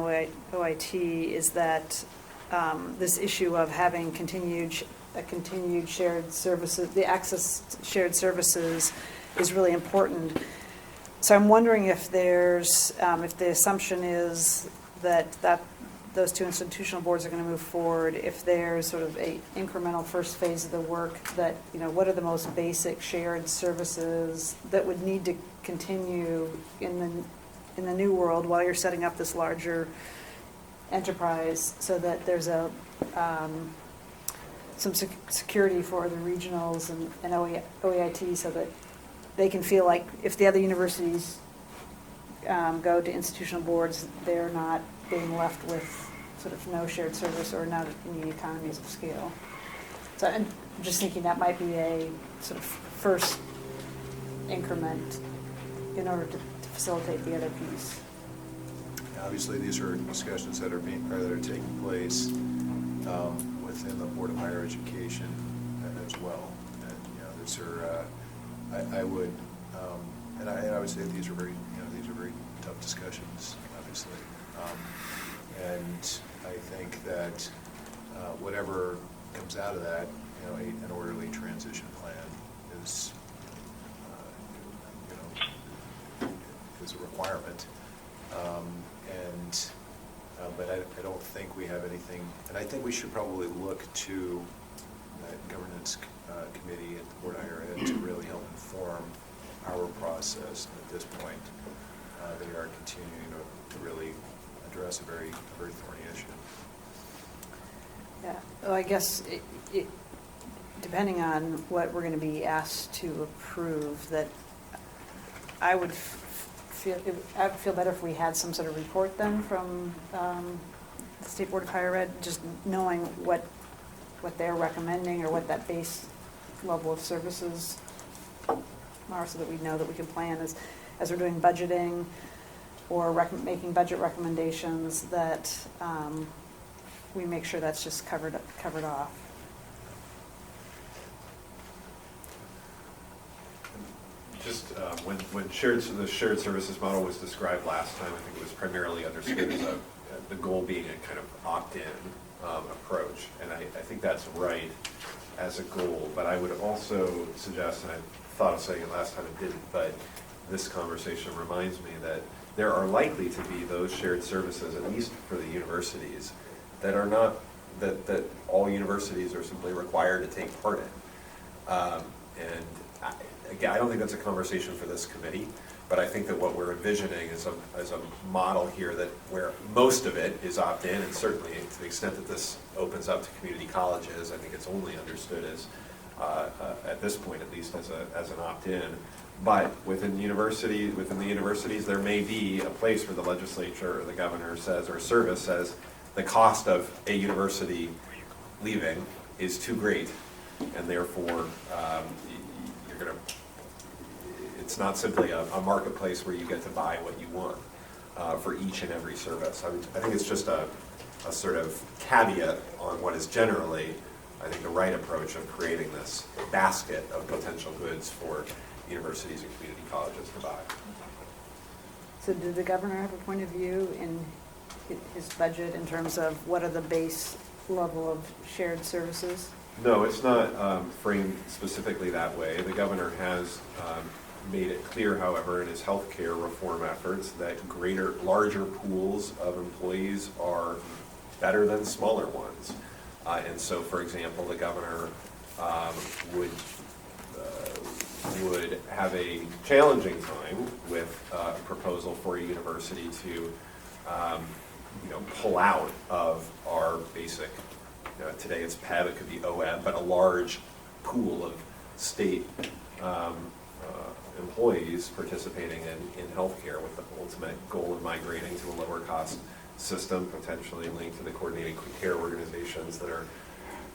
OIT, is that this issue of having continued shared services, the access to shared services, is really important. So I'm wondering if there's, if the assumption is that those two institutional boards are going to move forward, if there's sort of a incremental first phase of the work, that, what are the most basic shared services that would need to continue in the new world while you're setting up this larger enterprise, so that there's a some security for the regionals and OEIT, so that they can feel like if the other universities go to institutional boards, they're not being left with sort of no shared service or not any economies of scale. So I'm just thinking that might be a sort of first increment in order to facilitate the other piece. Obviously, these are discussions that are taking place within the Board of Higher Education as well. And these are, I would say these are very tough discussions, obviously. And I think that whatever comes out of that, an orderly transition plan is a requirement. But I don't think we have anything, and I think we should probably look to that governance committee at the Board of Higher Ed to really help inform our process. And at this point, they are continuing to really address a very thorny issue. Yeah, well, I guess it depending on what we're going to be asked to approve, that I would feel better if we had some sort of report then from the State Board of Higher Ed, just knowing what they're recommending or what that base level of services are, so that we know that we can plan as we're doing budgeting or making budget recommendations, that we make sure that's just covered off. Just when the shared services model was described last time, I think it was primarily understood as the goal being a kind of opt-in approach, and I think that's right as a goal. But I would also suggest, and I thought of saying it last time, it didn't, but this conversation reminds me that there are likely to be those shared services, at least for the universities, that are not, that all universities are simply required to take part in. And again, I don't think that's a conversation for this committee, but I think that what we're envisioning is a model here that where most of it is opt-in, and certainly to the extent that this opens up to community colleges, I think it's only understood as, at this point at least, as an opt-in. But within the universities, there may be a place where the legislature or the governor says, or service says, the cost of a university leaving is too great, and therefore you're going to. It's not simply a marketplace where you get to buy what you want for each and every service. I think it's just a sort of caveat on what is generally, I think, the right approach of creating this basket of potential goods for universities and community colleges to buy. So did the governor have a point of view in his budget in terms of what are the base level of shared services? No, it's not framed specifically that way. The governor has made it clear, however, in his healthcare reform efforts that larger pools of employees are better than smaller ones. And so, for example, the governor would have a challenging time with a proposal for a university to pull out of our basic, today it's PEB, it could be OEB, but a large pool of state employees participating in healthcare, with the ultimate goal of migrating to a lower cost system, potentially linked to the coordinated care organizations that are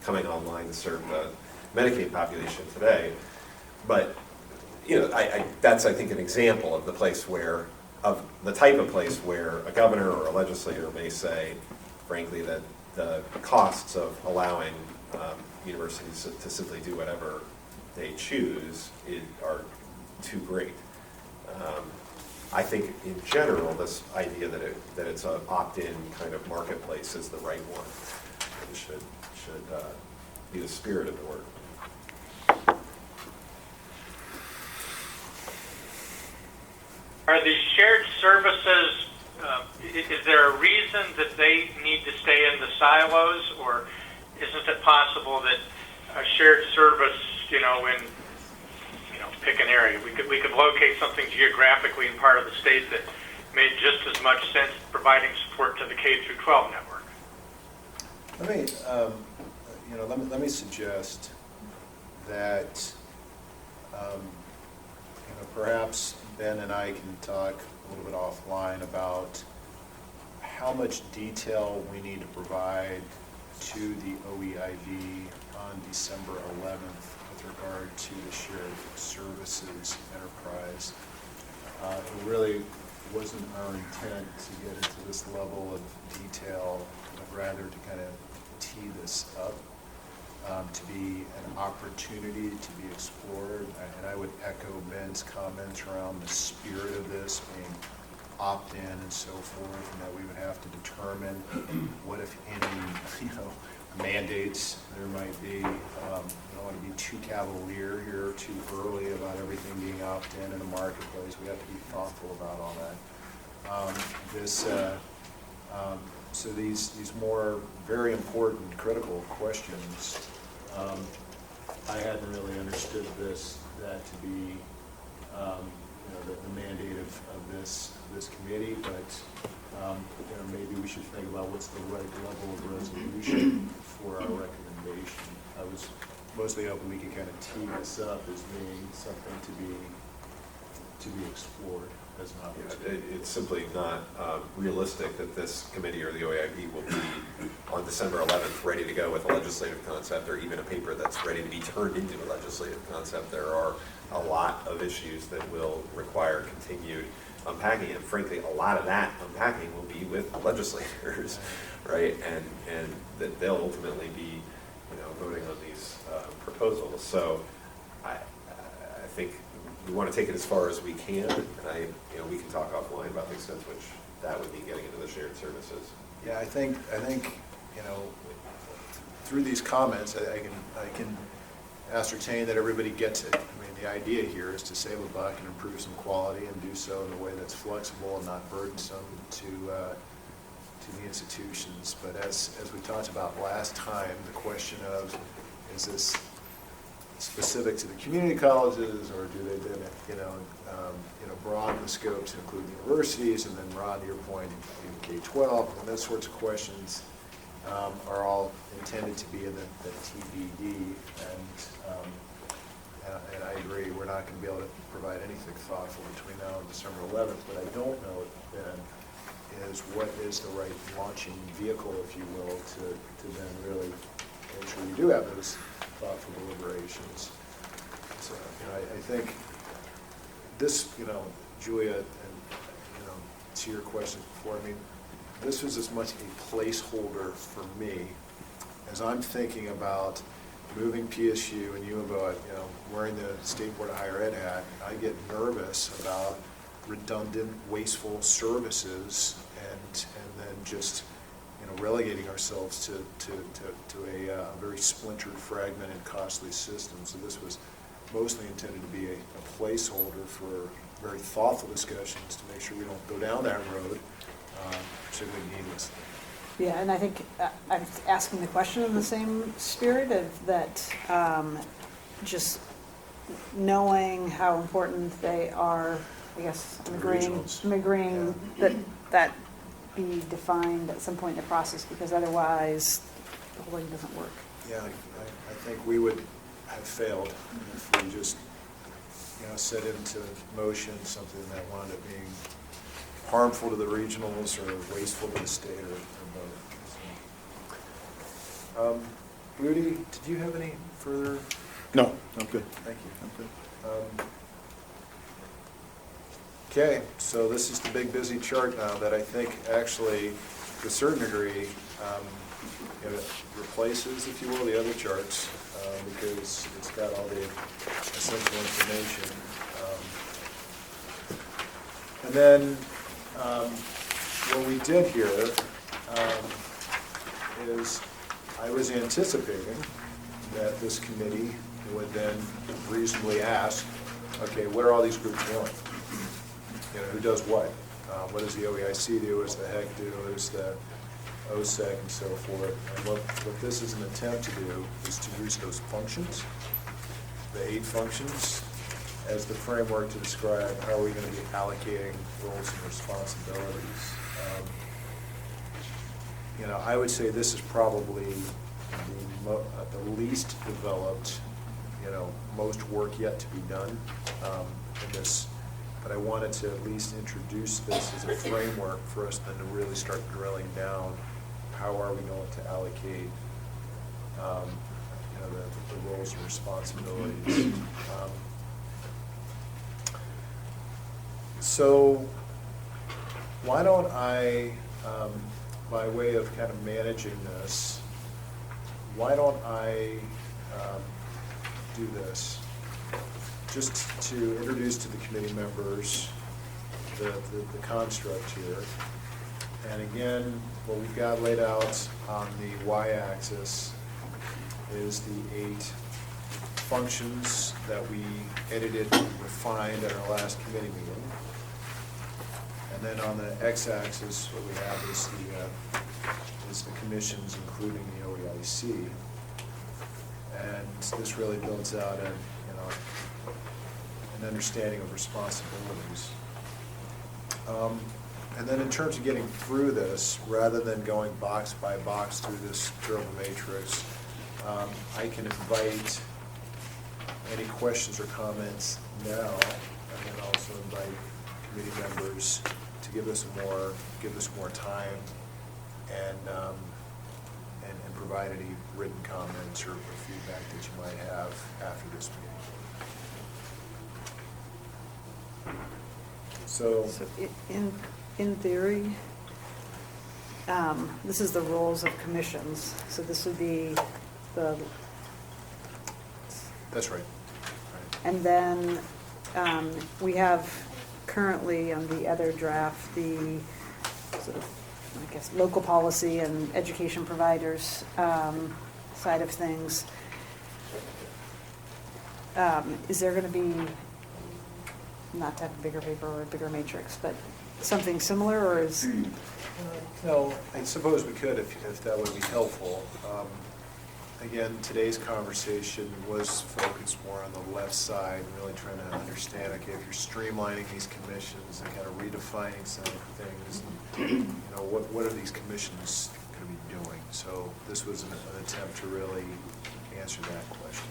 coming online to serve the Medicaid population today. But that's, I think, an example of the type of place where a governor or a legislator may say, frankly, that the costs of allowing universities to simply do whatever they choose are too great. I think in general, this idea that it's an opt-in kind of marketplace is the right one. It should be the spirit of the work. Are these shared services, is there a reason that they need to stay in the silos, or isn't it possible that a shared service, pick an area, we could locate something geographically in part of the state that made just as much sense providing support to the K through 12 network? Let me suggest that perhaps Ben and I can talk a little bit offline about how much detail we need to provide to the OEIB on December 11th with regard to the shared services enterprise. It really wasn't our intent to get into this level of detail, but rather to kind of tee this up to be an opportunity to be explored. And I would echo Ben's comments around the spirit of this being opt-in and so forth, and that we would have to determine what, if any, mandates there might be. We don't want to be too cavalier here, too early about everything being opt-in in the marketplace. We have to be thoughtful about all that. So these more very important, critical questions, I hadn't really understood that to be the mandate of this committee, but maybe we should think about what's the right level of resolution for our recommendation. I was mostly hoping we could kind of tee this up as being something to be explored as an opportunity. It's simply not realistic that this committee or the OEIB will be on December 11th ready to go with a legislative concept, or even a paper that's ready to be turned into a legislative concept. There are a lot of issues that will require continued unpacking, and frankly, a lot of that unpacking will be with legislators, right? And that they'll ultimately be, voting on these proposals. So I think we want to take it as far as we can, and we can talk offline about the extent to which that would be getting into the shared services. Yeah, I think through these comments, I can ascertain that everybody gets it. I mean, the idea here is to save a buck and improve some quality and do so in a way that's flexible and not burdensome to the institutions. But as we talked about last time, the question of, is this specific to the community colleges, or do they then, broaden the scope to include universities, and then Ron, to your point, even K-12, and those sorts of questions are all intended to be in the TBD, and I agree, we're not going to be able to provide anything thoughtful between now and December 11th, but I don't know then is what is the right launching vehicle, if you will, to then really make sure we do have those thoughtful deliberations. So, I think this, Julia, and, to your questions before, this was as much a placeholder for me as I'm thinking about moving PSU and U of O, wearing the State Board of Higher Ed hat. I get nervous about redundant, wasteful services and then just relegating ourselves to a very splintered, fragmented, costly system. So this was mostly intended to be a placeholder for very thoughtful discussions to make sure we don't go down that road, particularly needlessly. Yeah, and I think I'm asking the question in the same spirit of that, just knowing how important they are. I guess I'm agreeing that be defined at some point in the process, because otherwise the whole thing doesn't work. Yeah, I think we would have failed if we just set into motion something that wound up being harmful to the regionals or wasteful to the state or both. Rudy, did you have any further? No, I'm good. Thank you. I'm good. Okay, so this is the big busy chart now that I think actually, to a certain degree, replaces, if you will, the other charts because it's got all the essential information. And then what we did here is I was anticipating that this committee would then reasonably ask, okay, what are all these groups doing? Who does what? What does the OEIC do? What does the HEC do? What does the OSEC and so forth? And what this is an attempt to do is to use those functions, the 8 functions, as the framework to describe how are we going to be allocating roles and responsibilities. I would say this is probably the least developed, most work yet to be done in this. But I wanted to at least introduce this as a framework for us then to really start drilling down. How are we going to allocate, the roles and responsibilities? So why don't I, by way of kind of managing this, why don't I do this? Just to introduce to the committee members the construct here. And again, what we've got laid out on the y-axis is the 8 functions that we edited and refined at our last committee meeting. And then on the x-axis, what we have is the commissions, including the OEIC. And this really builds out an understanding of responsibilities. And then in terms of getting through this, rather than going box by box through this durable matrix, I can invite any questions or comments now, and then also invite committee members to give us more time and provide any written comments or feedback that you might have after this meeting. So in theory, this is the roles of commissions. So this would be that's right. And then we have currently on the other draft the sort of, I guess, local policy and education providers side of things. is there going to be, not to have a bigger paper or a bigger matrix, but something similar, or is? No, I suppose we could if that would be helpful. Again, today's conversation was focused more on the left side, really trying to understand, okay, if you're streamlining these commissions and kind of redefining some things, you know, what are these commissions going to be doing? So this was an attempt to really answer that question.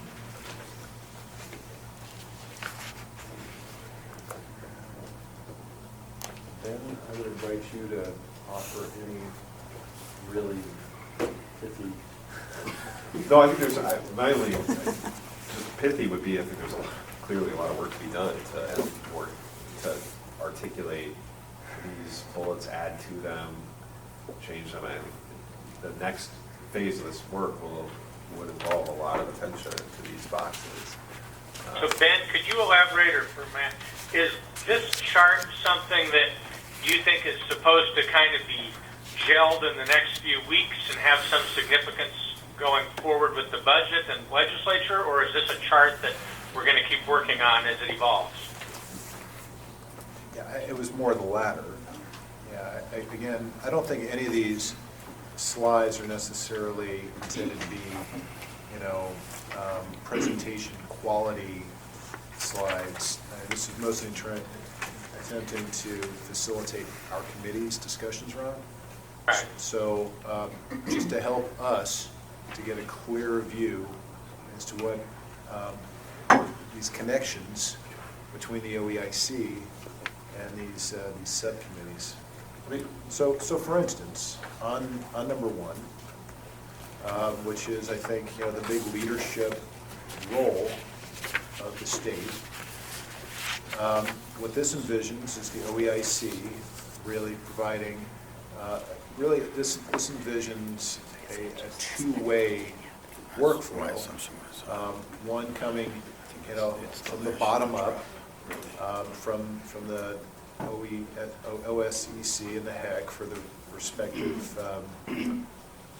Ben, I would invite you to offer any really pithy. No, I think there's, my only pithy would be, I think there's clearly a lot of work to be done to articulate these bullets, add to them, change them. And the next phase of this work would involve a lot of attention to these boxes. So Ben, could you elaborate, or for Matt, is this chart something that you think is supposed to kind of be gelled in the next few weeks and have some significance going forward with the budget and legislature, or is this a chart that we're going to keep working on as it evolves? Yeah, it was more the latter. Yeah, again, I don't think any of these slides are necessarily intended to be, you know, presentation quality slides. This is mostly attempting to facilitate our committee's discussions around. Right. So just to help us to get a clearer view as to what these connections between the OEIC and these subcommittees. I mean, so for instance, on number one, which is, I think, you know, the big leadership role of the state. What this envisions is the OEIC really providing, this envisions a two-way workflow. One coming, you know, from the bottom up, from the OSEC and the HEC for the respective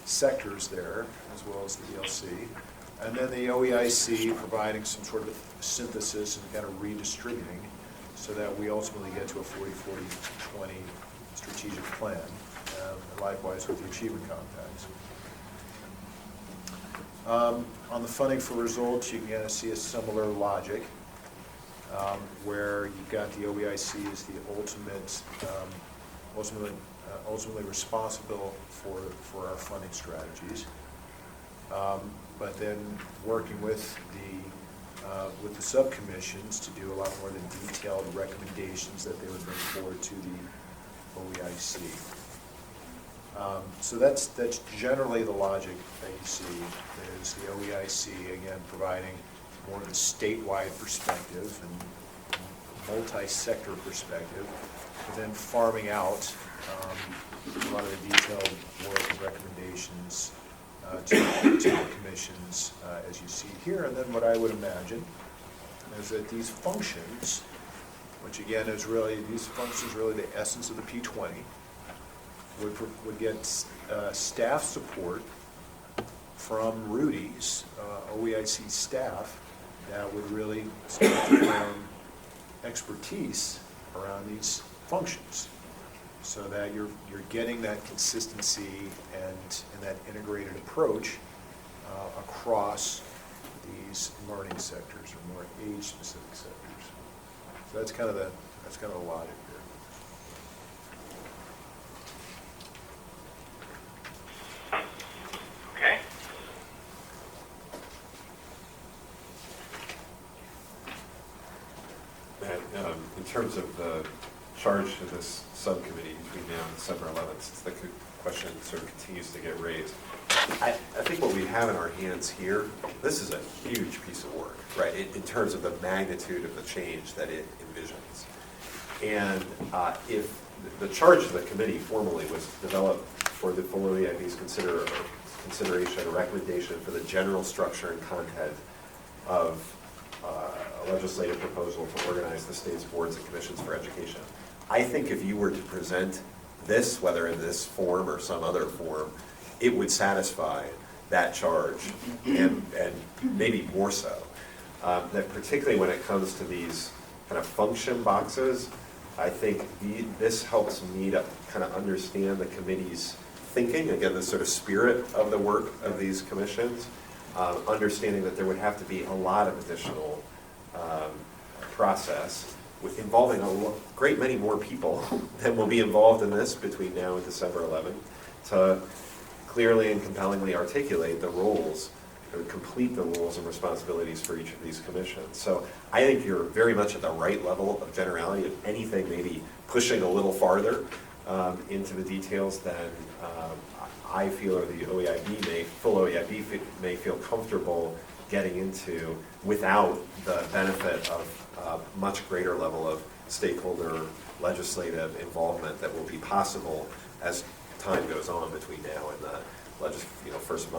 sectors there, as well as the ELC. And then the OEIC providing some sort of synthesis and kind of redistributing so that we ultimately get to a 40-40-20 strategic plan, and likewise with the achievement compacts. On the funding for results, you can kind of see a similar logic where you've got the OEIC as the ultimately responsible for our funding strategies. But then working with the subcommissions to do a lot more of the detailed recommendations that they would bring forward to the OEIC. So that's generally the logic that you see, is the OEIC, again, providing more of a statewide perspective and multi-sector perspective, but then farming out a lot of the detailed work and recommendations to the commissions, as you see here. And then what I would imagine is that these functions, which again is really, these functions really the essence of the P20, would get staff support from Rudy's OEIC staff that would really start to form expertise around these functions, so that you're getting that consistency and that integrated approach across these learning sectors or more age-specific sectors. So that's kind of the logic here. Okay. Matt, in terms of the charge to this subcommittee between now and December 11th, since the question sort of continues to get raised, I think what we have in our hands here, this is a huge piece of work, right, in terms of the magnitude of the change that it envisions. And if the charge of the committee formally was developed for the full OEIB's consideration and recommendation for the general structure and content of a legislative proposal to organize the state's boards and commissions for education. I think if you were to present this, whether in this form or some other form, it would satisfy that charge, and maybe more so. that particularly when it comes to these kind of function boxes, I think this helps me to kind of understand the committee's thinking, again, the sort of spirit of the work of these commissions, understanding that there would have to be a lot of additional process involving a great many more people than will be involved in this between now and December 11th to clearly and compellingly articulate the roles or complete the roles and responsibilities for each of these commissions. So I think you're very much at the right level of generality. If anything, maybe pushing a little farther into the details than I feel or the full OEIB may feel comfortable getting into without the benefit of a much greater level of stakeholder legislative involvement that will be possible as time goes on between now and the first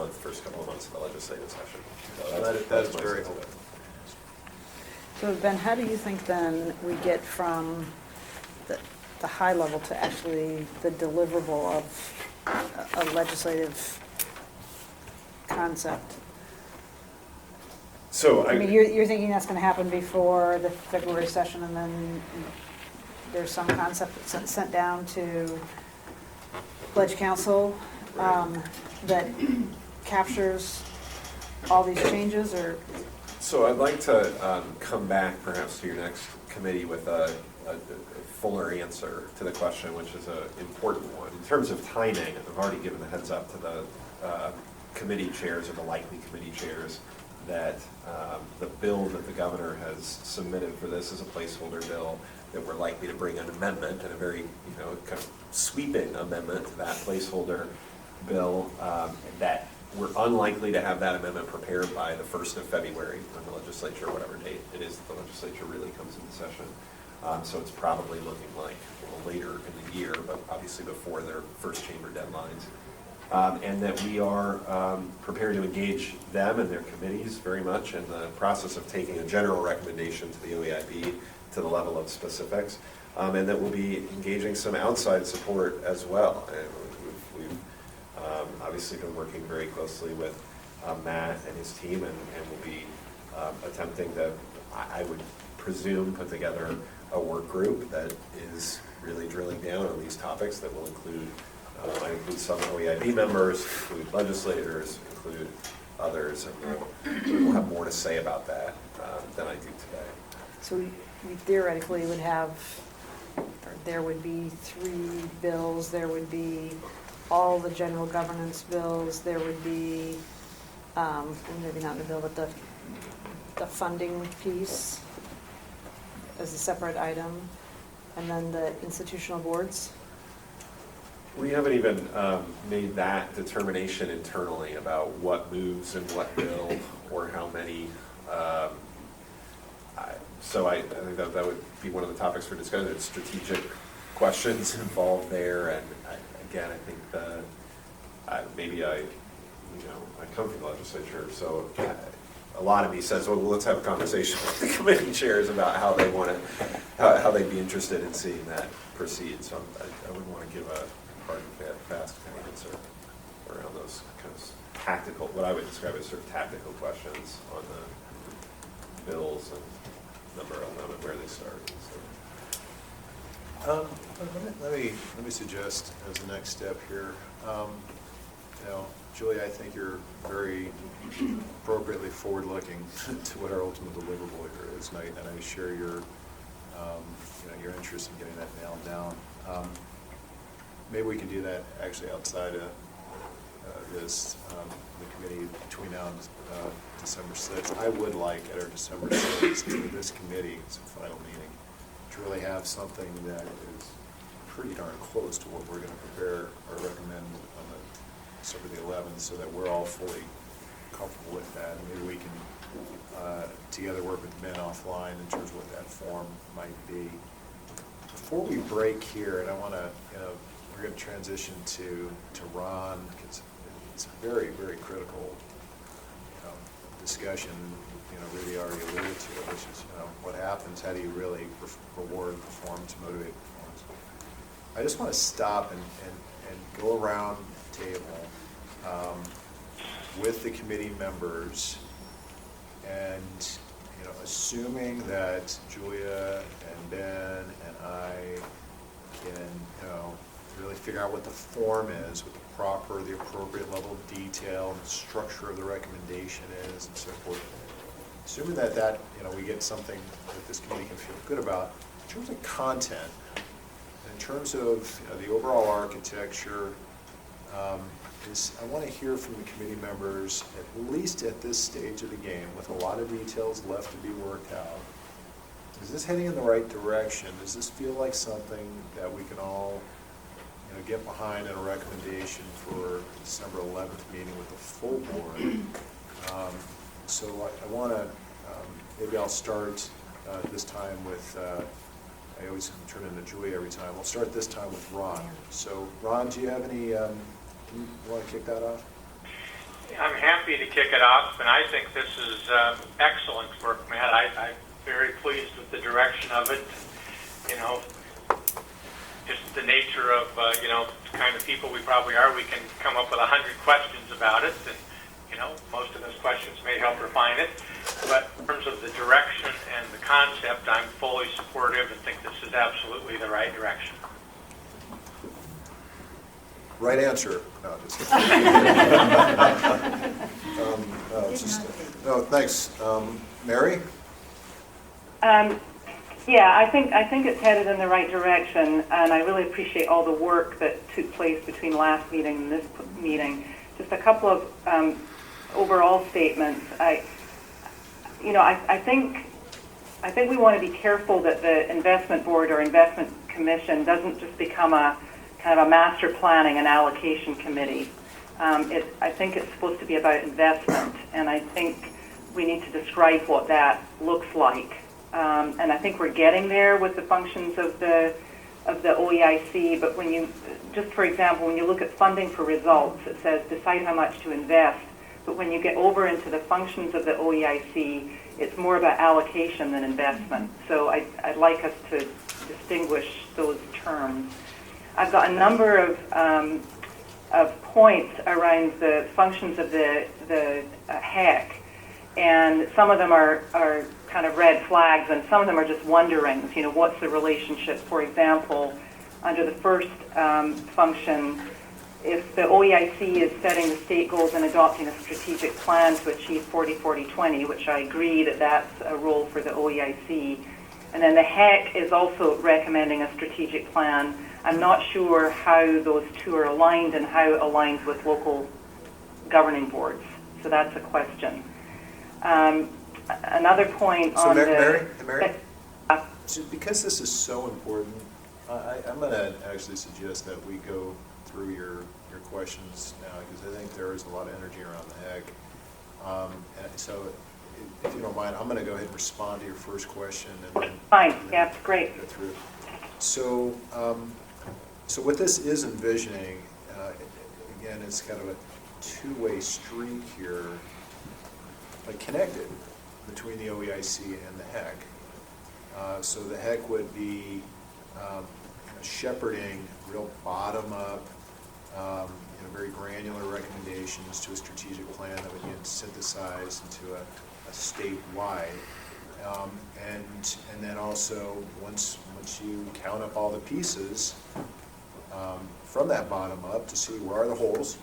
couple of months of the legislative session. So That's my very sense of it. So Ben, how do you think then we get from the high level to actually the deliverable of a legislative concept? So I mean, you're thinking that's going to happen before the February session, and then there's some concept that's sent down to Pledge Council that captures all these changes, or? So I'd like to come back perhaps to your next committee with a fuller answer to the question, which is an important one. In terms of timing, I've already given the heads up to the committee chairs or the likely committee chairs that the bill that the governor has submitted for this is a placeholder bill, that we're likely to bring an amendment, and a very kind of sweeping amendment to that placeholder bill, that we're unlikely to have that amendment prepared by the 1st of February when the legislature, whatever date it is that the legislature really comes into session. So it's probably looking like a little later in the year, but obviously before their first chamber deadlines. And that we are prepared to engage them and their committees very much in the process of taking a general recommendation to the OEIB to the level of specifics, and that we'll be engaging some outside support as well. And we've obviously been working very closely with Matt and his team, and we'll be attempting to, I would presume, put together a work group that is really drilling down on these topics that will include I include some OEIB members, include legislators, include others, and we'll have more to say about that than I do today. So we theoretically would have, or there would be 3 bills, there would be all the general governance bills, there would be, maybe not the bill, but the funding piece as a separate item, and then the institutional boards. We haven't even made that determination internally about what moves in what bill or how many. So I think that would be one of the topics for discussion. It's strategic questions involved there, and again, I think maybe I come from the legislature, so a lot of me says, well, let's have a conversation with the committee chairs about how they want to, how they'd be interested in seeing that proceed. So I wouldn't want to give a hard and fast answer around those kind of tactical, what I would describe as sort of tactical questions on the bills and number of them and where they start. Let me suggest as the next step here, Julie, I think you're very appropriately forward-looking to what our ultimate deliverable here is, and I share your interest in getting that nailed down. Maybe we can do that actually outside of the committee between now and December 6th. I would like at our December 6th to this committee, it's a final meeting, to really have something that is pretty darn close to what we're going to prepare or recommend on December the 11th, so that we're all fully comfortable with that. And maybe we can together work with Ben offline in terms of what that form might be. Before we break here, and I want to, we're going to transition to Ron, because it's a very, very critical discussion, really already alluded to, which is, what happens, how do you really reward performance, motivate performance? I just want to stop and go around the table with the committee members and assuming that Julia and Ben and I can, really figure out what the form is, what the appropriate level of detail, and the structure of the recommendation is, and so forth. Assuming that we get something that this committee can feel good about, in terms of content, in terms of the overall architecture, I want to hear from the committee members, at least at this stage of the game, with a lot of details left to be worked out. Is this heading in the right direction? Does this feel like something that we can all get behind in a recommendation for December 11th meeting with the full board? So I want to, maybe I'll start this time with, I always turn into Julie every time. I'll start this time with Ron. So Ron, do you have any, you want to kick that off? I'm happy to kick it off, and I think this is excellent work, Matt. I'm very pleased with the direction of it. Just the nature of, the kind of people we probably are, we can come up with 100 questions about it, and, most of those questions may help refine it. But in terms of the direction and the concept, I'm fully supportive and think this is absolutely the right direction. Right answer. No, no, thanks. Mary? Yeah, I think it's headed in the right direction, and I really appreciate all the work that took place between last meeting and this meeting. Just a couple of overall statements. I think we want to be careful that the investment board or investment commission doesn't just become a kind of a master planning and allocation committee. I think it's supposed to be about investment, and I think we need to describe what that looks like. And I think we're getting there with the functions of the OEIC, but just for example, when you look at funding for results, it says decide how much to invest, but when you get over into the functions of the OEIC, it's more about allocation than investment. So I'd like us to distinguish those terms. I've got a number of points around the functions of the HEC, and some of them are kind of red flags, and some of them are just wonderings. What's the relationship? For example, under the first function, if the OEIC is setting the state goals and adopting a strategic plan to achieve 40-40-20, which I agree that that's a role for the OEIC, and then the HEC is also recommending a strategic plan, I'm not sure how those two are aligned and how it aligns with local governing boards. So that's a question. Another point so on Mary, so because this is so important, I'm going to actually suggest that we go through your questions now, because I think there is a lot of energy around the HEC. And so if you don't mind, I'm going to go ahead and respond to your first question. And then, Fine, and then yeah, great. Go through. So, so what this is envisioning, again, it's kind of a two-way street here, but connected between the OEIC and the HEC. So the HEC would be shepherding real bottom-up, very granular recommendations to a strategic plan that would get synthesized into a statewide. And then also, once you count up all the pieces from that bottom up to see where are the holes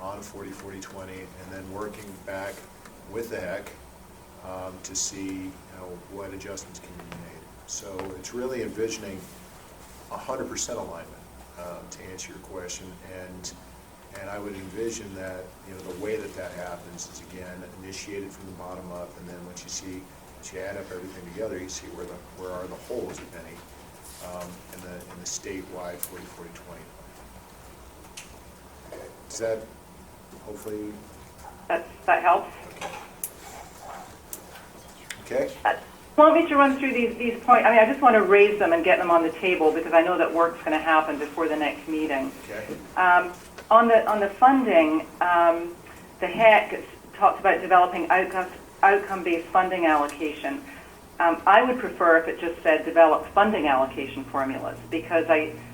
on 40-40-20, and then working back with the HEC to see what adjustments can be made. So it's really envisioning 100% alignment to answer your question, and I would envision that the way that happens is again initiated from the bottom up, and then once you add up everything together, you see where are the holes, if any, in the statewide 40-40-20. Does that hopefully? That helps. Okay. Want me to run through these points? I mean, I just want to raise them and get them on the table because I know that work's going to happen before the next meeting. Okay. On the funding, the HEC talks about developing outcome-based funding allocation. I would prefer if it just said develop funding allocation formulas, because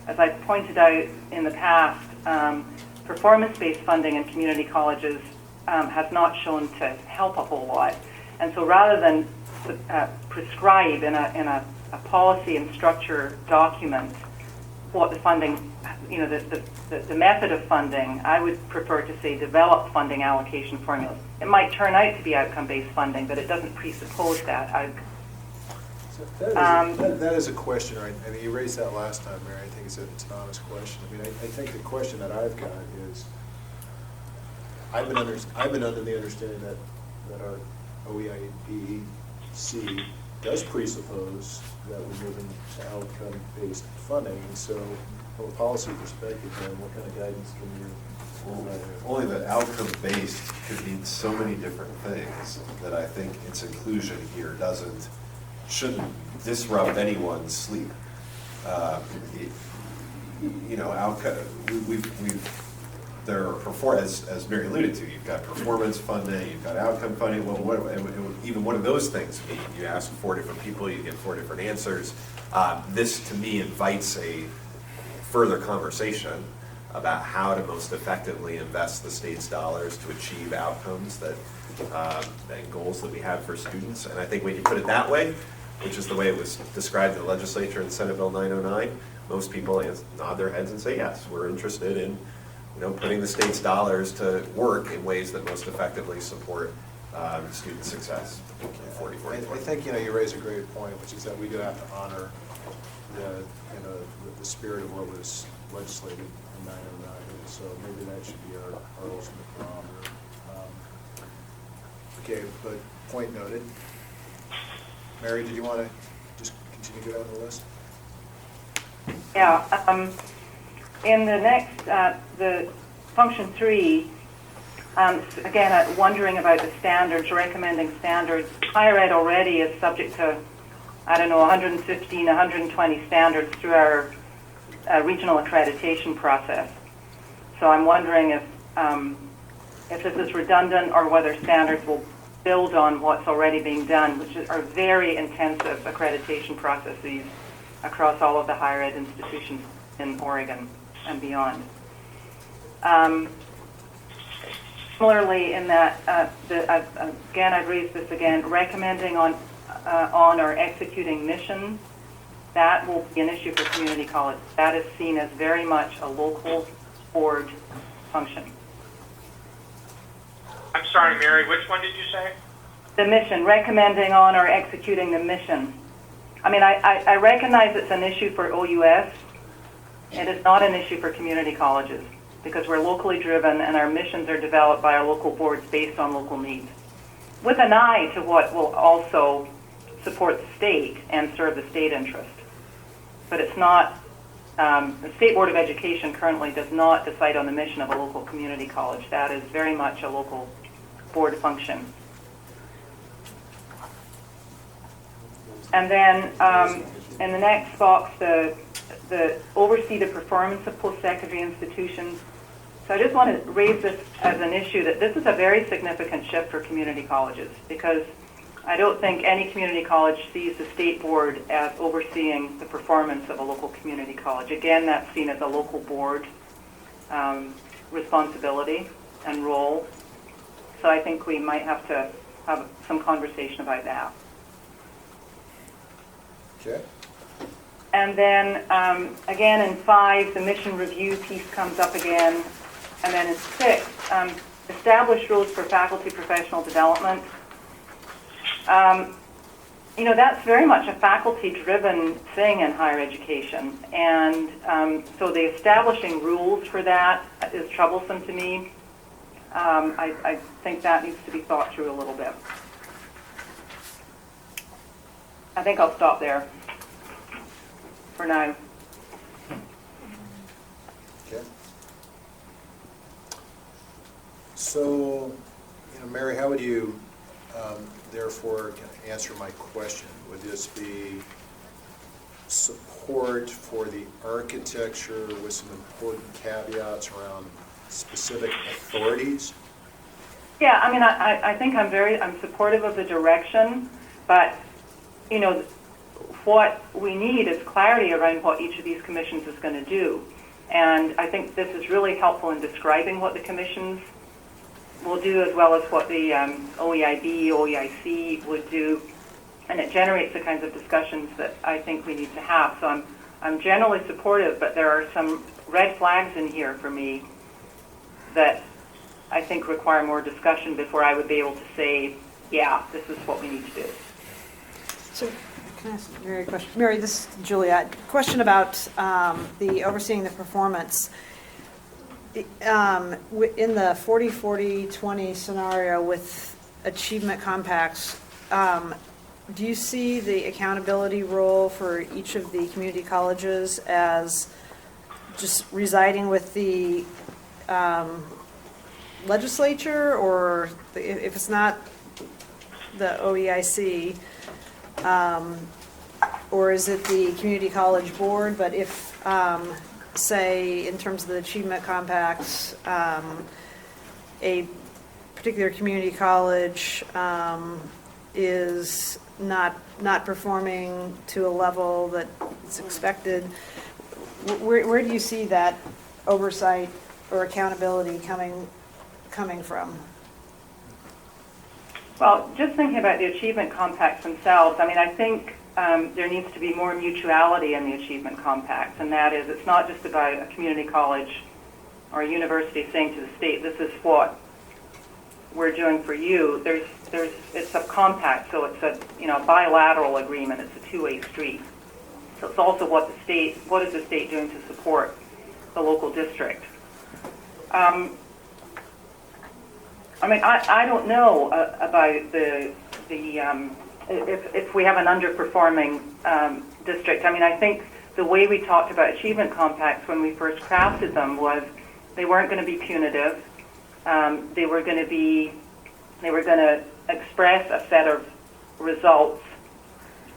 as I pointed out in the past, performance-based funding in community colleges has not shown to help a whole lot. And so rather than prescribe in a policy and structure document what the funding, the method of funding. I would prefer to say develop funding allocation formulas. It might turn out to be outcome-based funding, but it doesn't presuppose that. That is a question, right? I mean, you raised that last time, Mary. I think it's an honest question. I mean, I think the question that I've got is, I've been under the understanding that our OEIBC does presuppose that we're moving to outcome-based funding, and so from a policy perspective, then what kind of guidance can you provide? Only that outcome-based could mean so many different things that I think its inclusion here shouldn't disrupt anyone's sleep. Outcome, there are, as Mary alluded to, you've got performance funding, you've got outcome funding. Well, even what do those things mean? You ask 4 different people, you get 4 different answers. This, to me, invites a further conversation about how to most effectively invest the state's dollars to achieve outcomes and goals that we have for students. And I think when you put it that way, which is the way it was described in the legislature in Senate Bill 909, most people nod their heads and say, yes, we're interested in putting the state's dollars to work in ways that most effectively support student success. I think you raise a great point, which is that we do have to honor the spirit of what was legislated in 909. So maybe that should be our ultimate barometer. Okay, but point noted. Mary, did you want to just continue to go down the list? Yeah. In the next, the function 3, again, wondering about the standards, recommending standards. Higher ed already is subject to, 115, 120 standards through our regional accreditation process. So I'm wondering if this is redundant or whether standards will build on what's already being done, which are very intensive accreditation processes across all of the higher ed institutions in Oregon and beyond. Similarly, in that, I've raised this again, recommending on or executing missions, that will be an issue for community college. That is seen as very much a local board function. I'm sorry, Mary, which one did you say? The mission, recommending on or executing the mission. I mean, I recognize it's an issue for OUS. It is not an issue for community colleges because we're locally driven and our missions are developed by our local boards based on local needs, with an eye to what will also support the state and serve the state interest. But it's not, the State Board of Education currently does not decide on the mission of a local community college. That is very much a local board function. And then in the next box, the oversee the performance of post-secondary institutions. So I just want to raise this as an issue that this is a very significant shift for community colleges because I don't think any community college sees the state board as overseeing the performance of a local community college. Again, that's seen as a local board responsibility and role. So I think we might have to have some conversation about that. Okay. And then, again, in 5, the mission review piece comes up again. And then in 6, establish rules for faculty professional development. That's very much a faculty-driven thing in higher education. And so the establishing rules for that is troublesome to me. I think that needs to be thought through a little bit. I think I'll stop there for now. Okay. So, Mary, how would you therefore answer my question? Would this be support for the architecture with some important caveats around specific authorities? Yeah, I mean, I think I'm supportive of the direction, but what we need is clarity around what each of these commissions is going to do. And I think this is really helpful in describing what the commissions will do as well as what the OEIB, OEIC would do. and it generates the kinds of discussions that I think we need to have. So I'm generally supportive, but there are some red flags in here for me that I think require more discussion before I would be able to say, yeah, this is what we need to do. So, can I ask Mary a question? Mary, this is Juliet. Question about the overseeing the performance. In the 40-40-20 scenario with achievement compacts, do you see the accountability role for each of the community colleges as just residing with the legislature, or if it's not the OEIC, or is it the community college board? But if, say, in terms of the achievement compacts, a particular community college is not performing to a level that is expected, where do you see that oversight or accountability coming from? Well, just thinking about the achievement compacts themselves, I mean, I think there needs to be more mutuality in the achievement compacts, and that is, it's not just about a community college or a university saying to the state, this is what we're doing for you. It's a compact, so it's a bilateral agreement. It's a two-way street. So it's also what is the state doing to support the local district. I mean, I don't know about if we have an underperforming district. I mean, I think the way we talked about achievement compacts when we first crafted them was they weren't going to be punitive. They were going to express a set of results,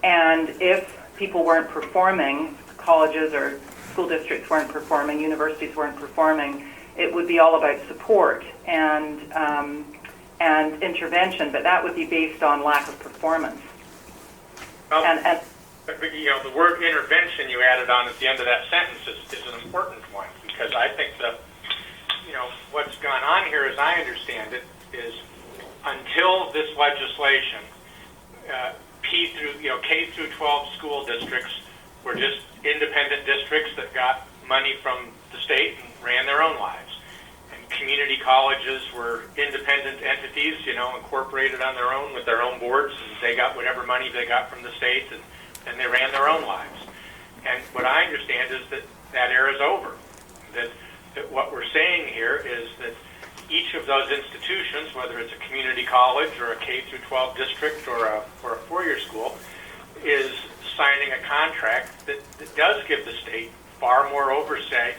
and if people weren't performing, colleges or school districts weren't performing, universities weren't performing, it would be all about support and intervention, but that would be based on lack of performance. But the word intervention you added on at the end of that sentence is an important one, because I think what's gone on here, as I understand it, is until this legislation, K through 12 school districts were just independent districts that got money from the state and ran their own lives. And community colleges were independent entities, incorporated on their own with their own boards, and they got whatever money they got from the state, and they ran their own lives. And what I understand is that era is over. That what we're saying here is that each of those institutions, whether it's a community college or a K through 12 district or a four-year school, is signing a contract that does give the state far more oversight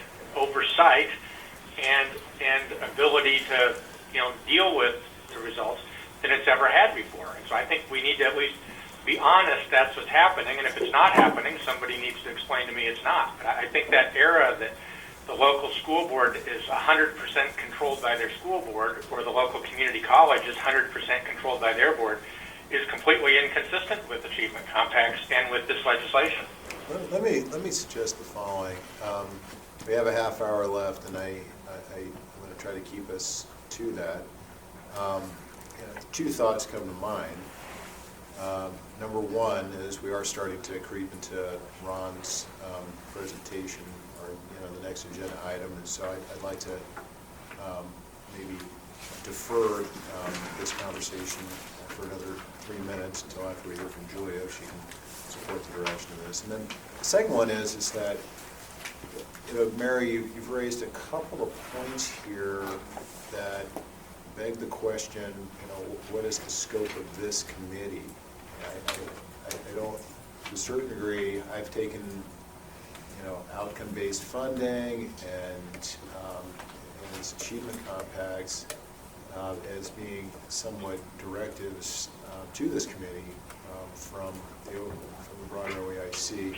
and ability to deal with the results than it's ever had before. And so I think we need to at least be honest that's what's happening, and if it's not happening, somebody needs to explain to me it's not. But I think that era that the local school board is 100% controlled by their school board, or the local community college is 100% controlled by their board, is completely inconsistent with achievement compacts and with this legislation. Let me suggest the following. We have a half hour left, and I'm going to try to keep us to that. Two thoughts come to mind. Number one is we are starting to creep into Ron's presentation, or the next agenda item, and so I'd like to maybe defer this conversation for another 3 minutes until after we hear from Julia, if she can support the direction of this. And then the second one is that, Mary, you've raised a couple of points here that beg the question, what is the scope of this committee? I don't, to a certain degree, I've taken, outcome-based funding and its achievement compacts as being somewhat directives to this committee from the broader OEIC.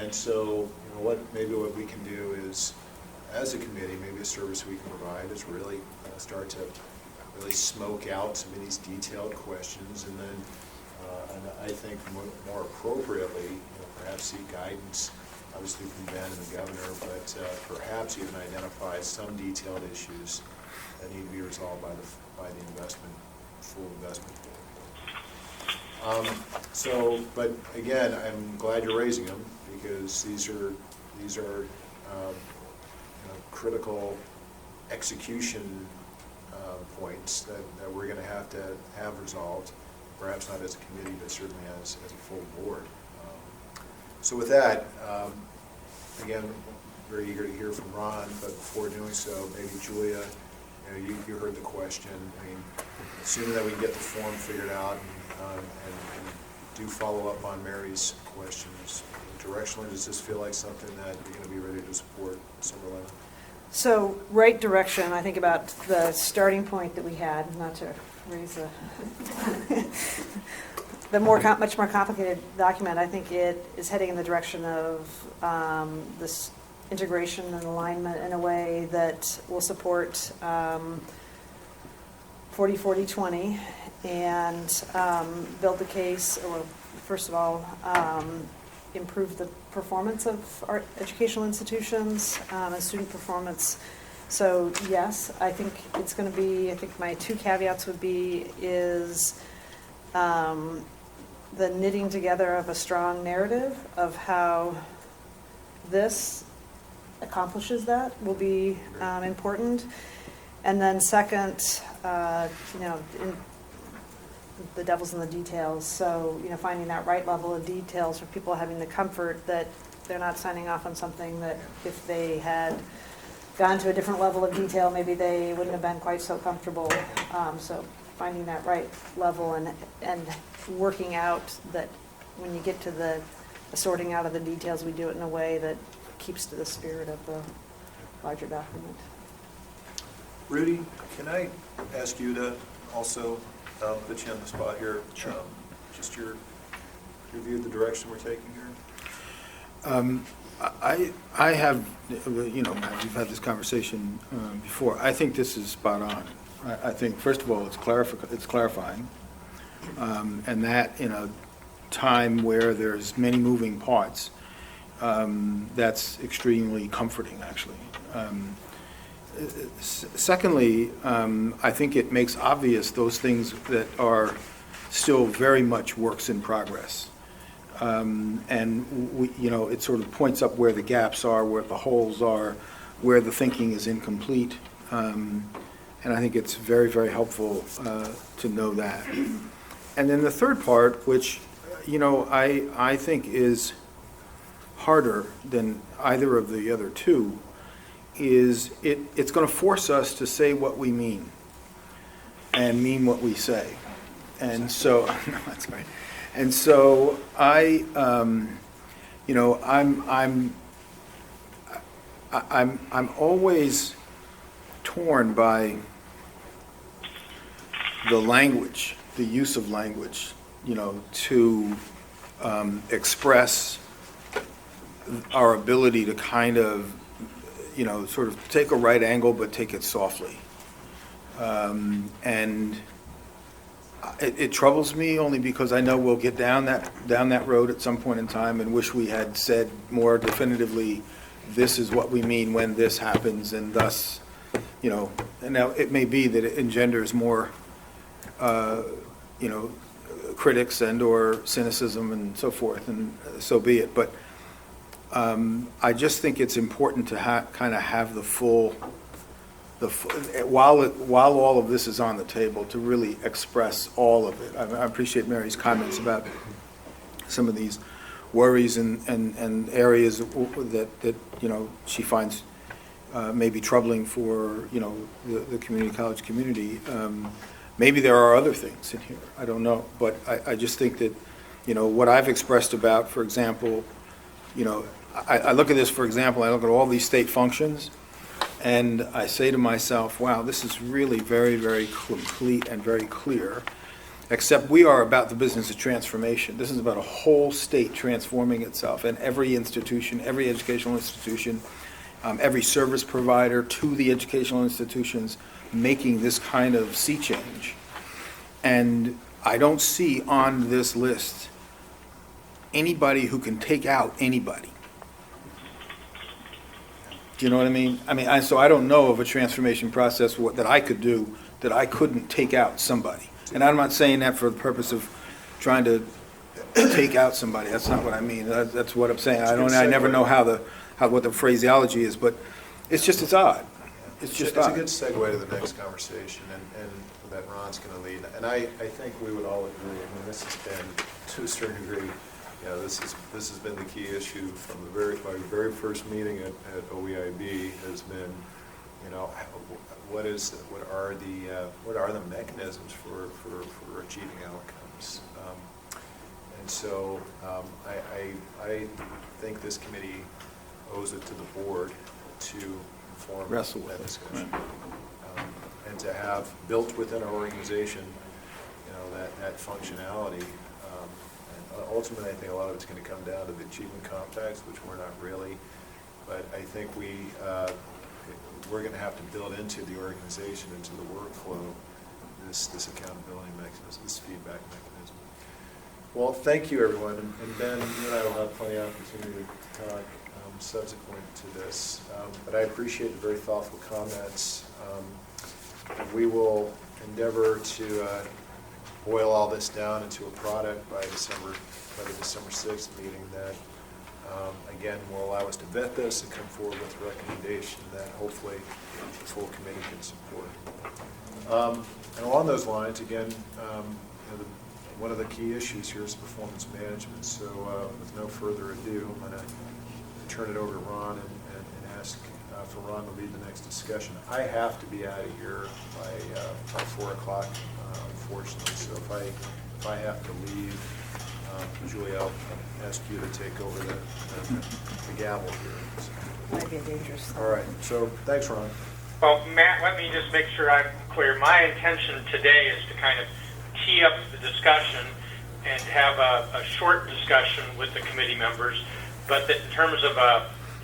And so, what we can do is, as a committee, maybe a service we can provide is really start to really smoke out some of these detailed questions, and then, and I think more appropriately, perhaps seek guidance, obviously from Ben and the governor, but perhaps even identify some detailed issues that need to be resolved by the full investment board. But again, I'm glad you're raising them, because these are critical execution points that we're going to have resolved, perhaps not as a committee, but certainly as a full board. So with that, again, very eager to hear from Ron, but before doing so, maybe Julia, you heard the question. I mean, assuming that we can get the form figured out and do follow up on Mary's questions, directionally, does this feel like something that you're going to be ready to support December 11th? So, right direction, I think about the starting point that we had, not to raise the much more complicated document. I think it is heading in the direction of this integration and alignment in a way that will support 40-40-20 and build the case, or first of all, improve the performance of our educational institutions and student performance. So yes, I think it's going to be, I think my two caveats would be is the knitting together of a strong narrative of how this accomplishes that will be important. And then second, the devil's in the details. So, finding that right level of details for people having the comfort that they're not signing off on something that if they had gone to a different level of detail, maybe they wouldn't have been quite so comfortable. So finding that right level and working out that when you get to the sorting out of the details, we do it in a way that keeps to the spirit of the larger document. Rudy, can I ask you to also put you on the spot here? Sure. Just your view of the direction we're taking here? I have, we've had this conversation before. I think this is spot on. I think, first of all, it's clarifying, and that in a time where there's many moving parts, that's extremely comforting, actually. Secondly, I think it makes obvious those things that are still very much works in progress. And it sort of points up where the gaps are, where the holes are, where the thinking is incomplete. And I think it's very, very helpful to know that. And then the third part, which, I think is harder than either of the other two, is it's going to force us to say what we mean and mean what we say. And so, no, that's right. And so I'm always torn by the language, the use of language, to express our ability to kind of, sort of take a right angle, but take it softly. And it troubles me only because I know we'll get down that road at some point in time and wish we had said more definitively, this is what we mean when this happens, and thus, and now it may be that it engenders more, critics and or cynicism and so forth, and so be it. But I just think it's important to kind of have the full, while all of this is on the table, to really express all of it. I appreciate Mary's comments about some of these worries and areas that she finds maybe troubling for the community college community. Maybe there are other things in here. I don't know, but I just think that what I've expressed about, for example, I look at this, for example, I look at all these state functions, and I say to myself, wow, this is really very, very complete and very clear, except we are about the business of transformation. This is about a whole state transforming itself, and every institution, every educational institution, every service provider to the educational institutions making this kind of sea change. And I don't see on this list anybody who can take out anybody. Do you know what I mean? So I don't know of a transformation process that I could do that I couldn't take out somebody. And I'm not saying that for the purpose of trying to take out somebody. That's not what I mean. That's what I'm saying. It's a good I never segue. know what the phraseology is, but it's odd. It's just It's a odd. good segue to the next conversation, and that Ron's going to lead. And I think we would all agree, I mean, this has been, to a certain degree, this has been the key issue from my very first meeting at OEIB has been, what are the mechanisms for achieving outcomes? And so I think this committee owes it to the board to inform Wrestle with that it, discussion. And to have built within our organization, that functionality. And ultimately, I think a lot of it's going to come down to the achievement compacts, which we're not really. But I think we're going to have to build into the organization, into the workflow, this accountability mechanism, this feedback mechanism. Well, thank you, everyone. And Ben, you and I will have plenty of opportunity to talk subsequent to this. But I appreciate the very thoughtful comments. We will endeavor to boil all this down into a product by the December 6th meeting that, again, will allow us to vet this and come forward with a recommendation that hopefully the full committee can support. And along those lines, again, one of the key issues here is performance management. So with no further ado, I'm going to turn it over to Ron and ask for Ron to lead the next discussion. I have to be out of here by 4 o'clock, unfortunately. So if I have to leave, Julie, I'll ask you to take over the gavel here. Might be a dangerous thing. All right. So thanks, Ron. Well, Matt, let me just make sure I'm clear. My intention today is to kind of tee up the discussion and have a short discussion with the committee members, but that in terms of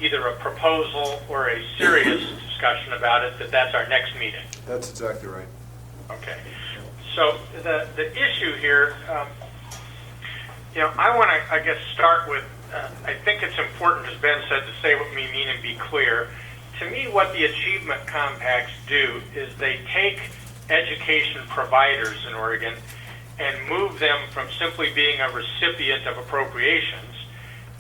either a proposal or a serious discussion about it, that's our next meeting. That's exactly right. Okay. So the issue here, I want to, I guess, start with, I think it's important, as Ben said, to say what we mean and be clear. To me, what the achievement compacts do is they take education providers in Oregon and move them from simply being a recipient of appropriations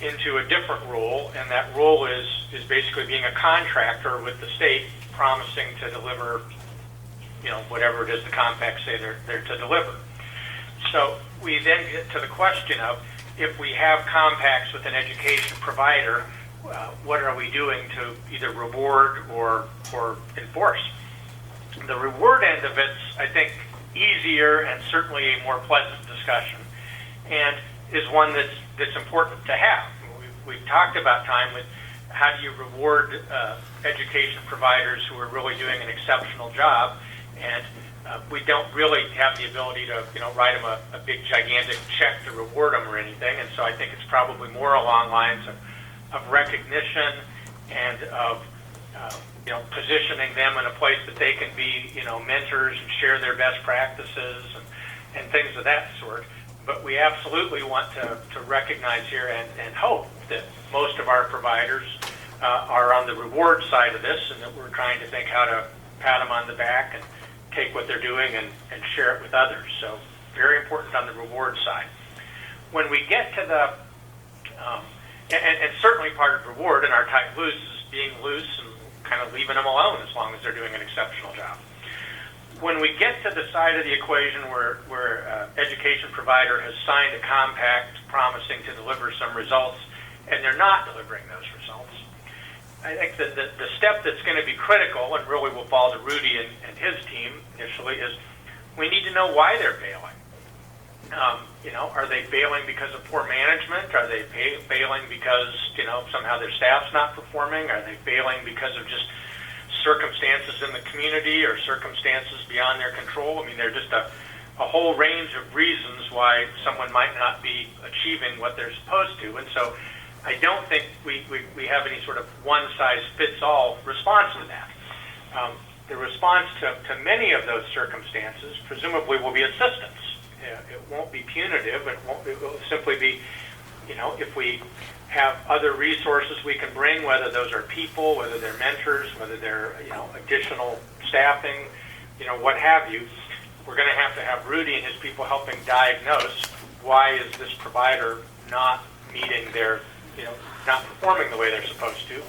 into a different role, and that role is basically being a contractor with the state, promising to deliver, whatever it is the compacts say they're to deliver. So we then get to the question of, if we have compacts with an education provider, what are we doing to either reward or enforce? The reward end of it's, I think, easier and certainly a more pleasant discussion, and is one that's important to have. We've talked about time with how do you reward education providers who are really doing an exceptional job, and we don't really have the ability to write them a big gigantic check to reward them or anything, and so I think it's probably more along lines of recognition and of positioning them in a place that they can be mentors and share their best practices and things of that sort. But we absolutely want to recognize here and hope that most of our providers are on the reward side of this, and that we're trying to think how to pat them on the back and take what they're doing and share it with others. So very important on the reward side. When we get to the, and certainly part of reward in our tight loose is being loose and kind of leaving them alone as long as they're doing an exceptional job. When we get to the side of the equation where education provider has signed a compact promising to deliver some results, and they're not delivering those results, I think that the step that's going to be critical, and really will fall to Rudy and his team initially, is we need to know why they're failing. Are they failing because of poor management? Are they failing because somehow their staff's not performing? Are they failing because of just circumstances in the community or circumstances beyond their control? I mean, there are just a whole range of reasons why someone might not be achieving what they're supposed to. And so I don't think we have any sort of one-size-fits-all response to that. The response to many of those circumstances presumably will be assistance. It won't be punitive. It will simply be, if we have other resources we can bring, whether those are people, whether they're mentors, whether they're, additional staffing, what have you, we're going to have Rudy and his people helping diagnose why is this provider not meeting their, not performing the way they're supposed to,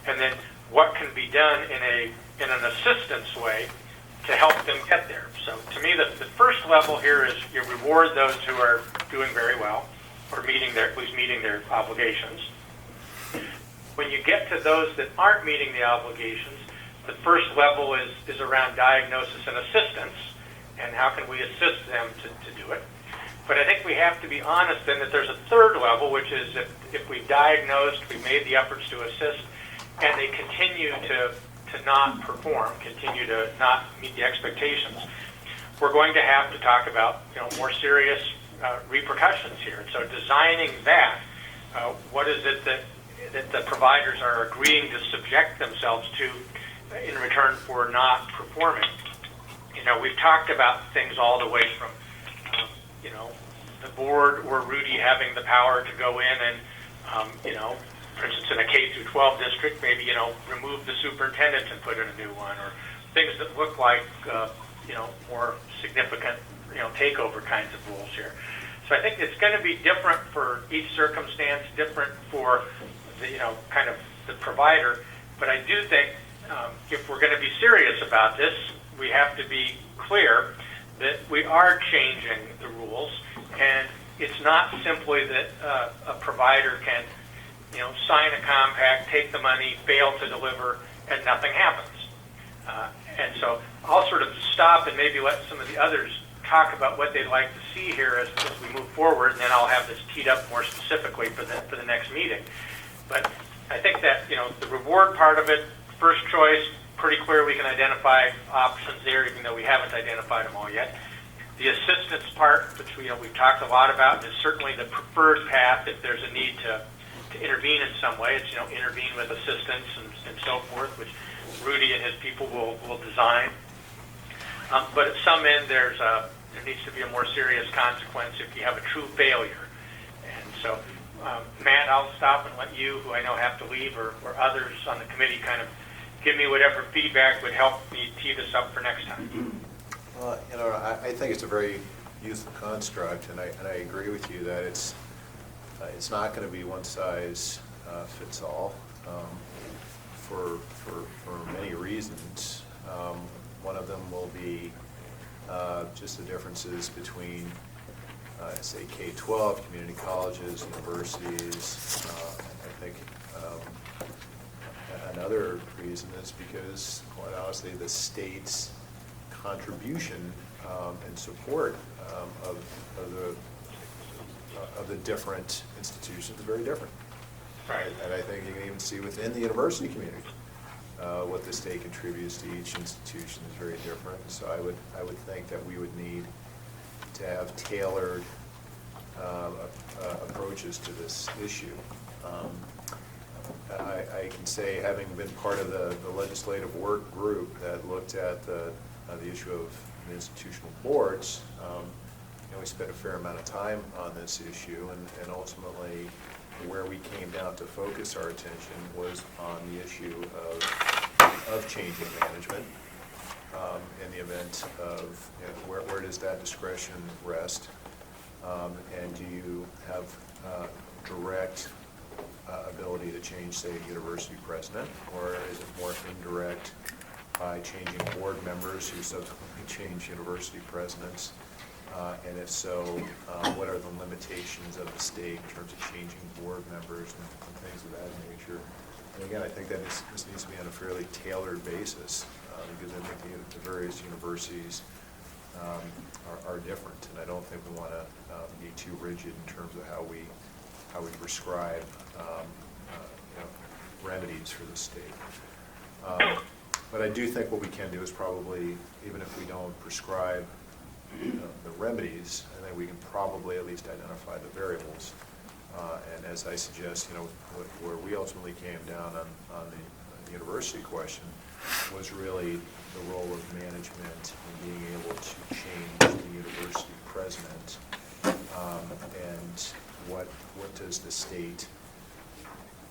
and then what can be done in an assistance way to help them get there. So to me, the first level here is you reward those who are doing very well, or at least meeting their obligations. When you get to those that aren't meeting the obligations, the first level is around diagnosis and assistance, and how can we assist them to do it. But I think we have to be honest in that there's a third level, which is if we diagnosed, we made the efforts to assist, and they continue to not perform, continue to not meet the expectations, we're going to have to talk about more serious repercussions here. And so designing that, what is it that the providers are agreeing to subject themselves to in return for not performing? We've talked about things all the way from the board or Rudy having the power to go in and for instance, in a K through 12 district, maybe remove the superintendent and put in a new one, or things that look like more significant takeover kinds of rules here. So I think it's going to be different for each circumstance, different for the kind of the provider. But I do think if we're going to be serious about this, we have to be clear that we are changing the rules, and it's not simply that a provider can sign a compact, take the money, fail to deliver, and nothing happens. And so I'll sort of stop and maybe let some of the others talk about what they'd like to see here as we move forward, and then I'll have this teed up more specifically for the next meeting. But I think that the reward part of it, first choice, pretty clear we can identify options there, even though we haven't identified them all yet. The assistance part, which we've talked a lot about, is certainly the preferred path if there's a need to intervene in some way. It's intervene with assistance and so forth, which Rudy and his people will design. But at some end, there needs to be a more serious consequence if you have a true failure. And so, Matt, I'll stop and let you, who I know have to leave, or others on the committee, kind of give me whatever feedback would help me tee this up for next time. Well, I think it's a very useful construct, and I agree with you that it's not going to be one size fits all for many reasons. One of them will be just the differences between, say, K-12, community colleges, universities. I think another reason is because, quite honestly, the state's contribution and support of the different institutions is very different. Right. And I think you can even see within the university community what the state contributes to each institution is very different. So I would think that we would need to have tailored approaches to this issue. I can say, having been part of the legislative work group that looked at the issue of institutional boards, we spent a fair amount of time on this issue, and ultimately where we came down to focus our attention was on the issue of changing management in the event of where does that discretion rest, and do you have direct ability to change, say, a university president, or is it more indirect by changing board members who subsequently change university presidents? And if so, what are the limitations of the state in terms of changing board members and things of that nature? And again, I think that this needs to be on a fairly tailored basis because I think the various universities are different, and I don't think we want to be too rigid in terms of how we prescribe remedies for the state. But I do think what we can do is probably, even if we don't prescribe the remedies, I think we can probably at least identify the variables. And as I suggest, where we ultimately came down on the university question was really the role of management in being able to change the university president, and what does the state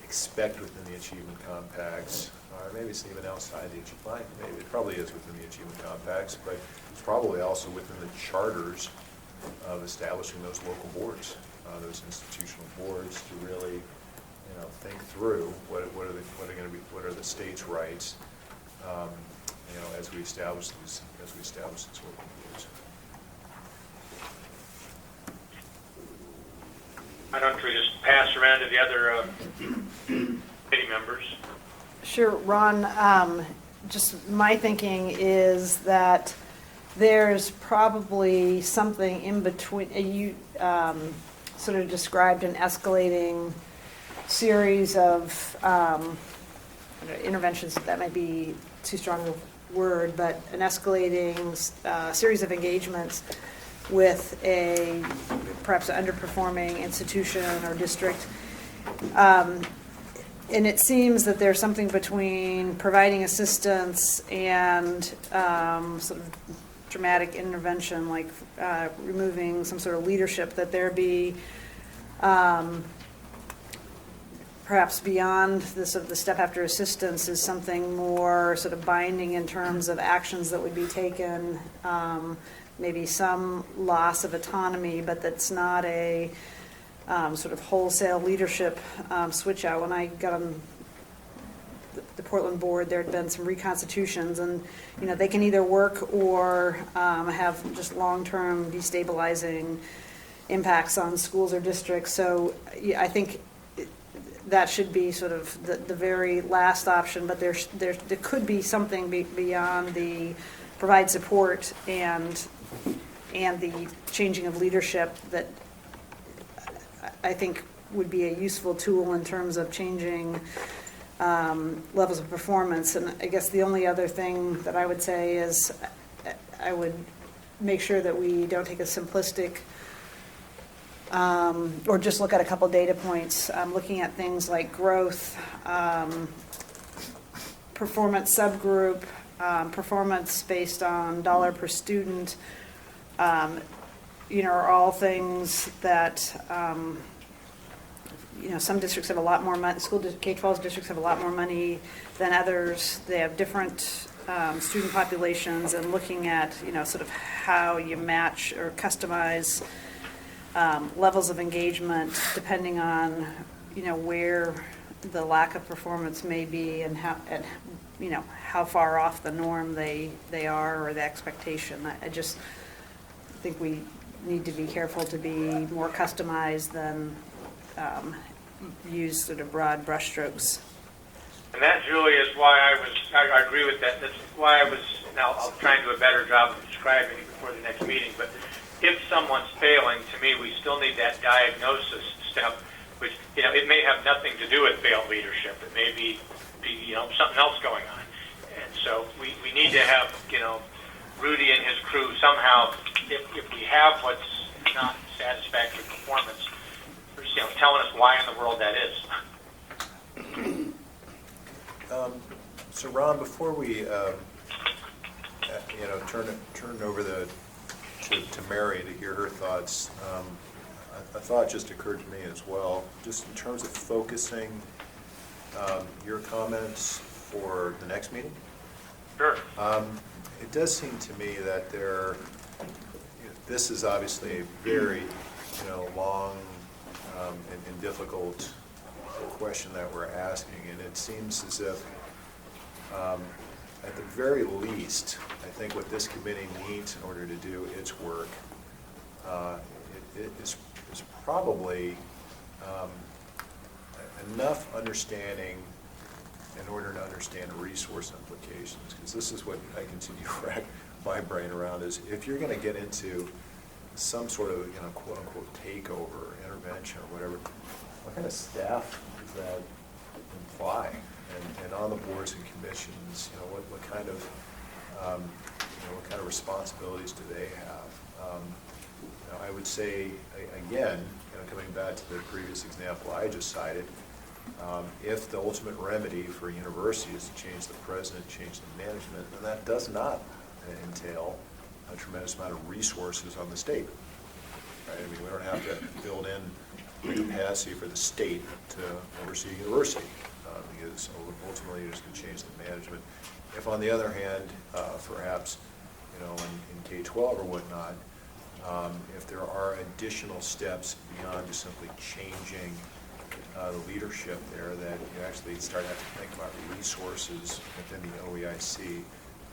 expect within the achievement compacts, or maybe it's even outside the achievement. Maybe it probably is within the achievement compacts, but it's probably also within the charters of establishing those local boards, those institutional boards, to really, think through what are the state's rights, as we establish these local boards. Why don't we just pass around to the other committee members? Sure, Ron, just my thinking is that there's probably something in between. You sort of described an escalating series of interventions. That might be too strong a word, but an escalating series of engagements with a perhaps underperforming institution or district. And it seems that there's something between providing assistance and sort of dramatic intervention, like removing some sort of leadership, that there be perhaps beyond the sort of the step after assistance is something more sort of binding in terms of actions that would be taken, maybe some loss of autonomy, but that's not a sort of wholesale leadership switch out. When I got on the Portland board, there had been some reconstitutions, and they can either work or have just long-term destabilizing impacts on schools or districts. So I think that should be sort of the very last option, but there could be something beyond the provide support and the changing of leadership that I think would be a useful tool in terms of changing levels of performance. And I guess the only other thing that I would say is I would make sure that we don't take a simplistic or just look at a couple data points. Looking at things like growth, performance subgroup, performance based on dollar per student, are all things that some districts have a lot more money. K-12 districts have a lot more money than others. They have different student populations, and looking at sort of how you match or customize levels of engagement depending on where the lack of performance may be and how far off the norm they are or the expectation. I just think we need to be careful to be more customized than use sort of broad brushstrokes. And that, Julie, is why I agree with that. That's why now I'll try and do a better job of describing it before the next meeting, but if someone's failing, to me, we still need that diagnosis step, which, it may have nothing to do with failed leadership. It may be something else going on. And so we need to have, Rudy and his crew somehow, if we have what's not satisfactory performance, telling us why in the world that is. So Ron, before we turn over to Mary to hear her thoughts, a thought just occurred to me as well, just in terms of focusing your comments for the next meeting. Sure. It does seem to me that this is obviously a very long and difficult question that we're asking, and it seems as if at the very least, I think what this committee needs in order to do its work is probably enough understanding in order to understand resource implications, because this is what I continue to rack my brain around, is if you're going to get into some sort of quote unquote takeover, intervention, or whatever, what kind of staff does that imply? And on the boards and commissions, what kind of responsibilities do they have? I would say again, coming back to the previous example I just cited, if the ultimate remedy for a university is to change the president, change the management, then that does not entail a tremendous amount of resources on the state. Right? I mean, we don't have to build in the capacity for the state to oversee a university, because ultimately you're just going to change the management. If, on the other hand, perhaps, in K-12 or whatnot, if there are additional steps beyond just simply changing the leadership there, that you actually start to have to think about resources within the OEIC,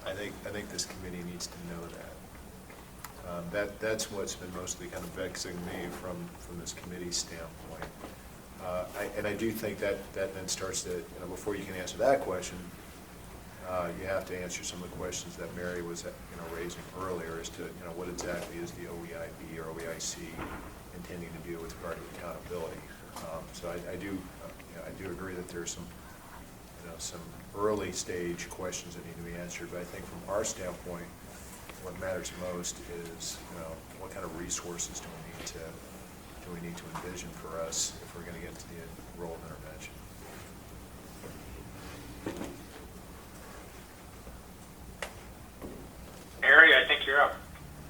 I think this committee needs to know that. That's what's been mostly kind of vexing me from this committee standpoint. And I do think that then starts to, before you can answer that question, you have to answer some of the questions that Mary was raising earlier as to what exactly is the OEIB or OEIC intending to do with regard to accountability. So I do agree that there's some early stage questions that need to be answered, but I think from our standpoint, what matters most is what kind of resources do we need to envision for us if we're going to get to the role of intervention. Mary, I think you're up.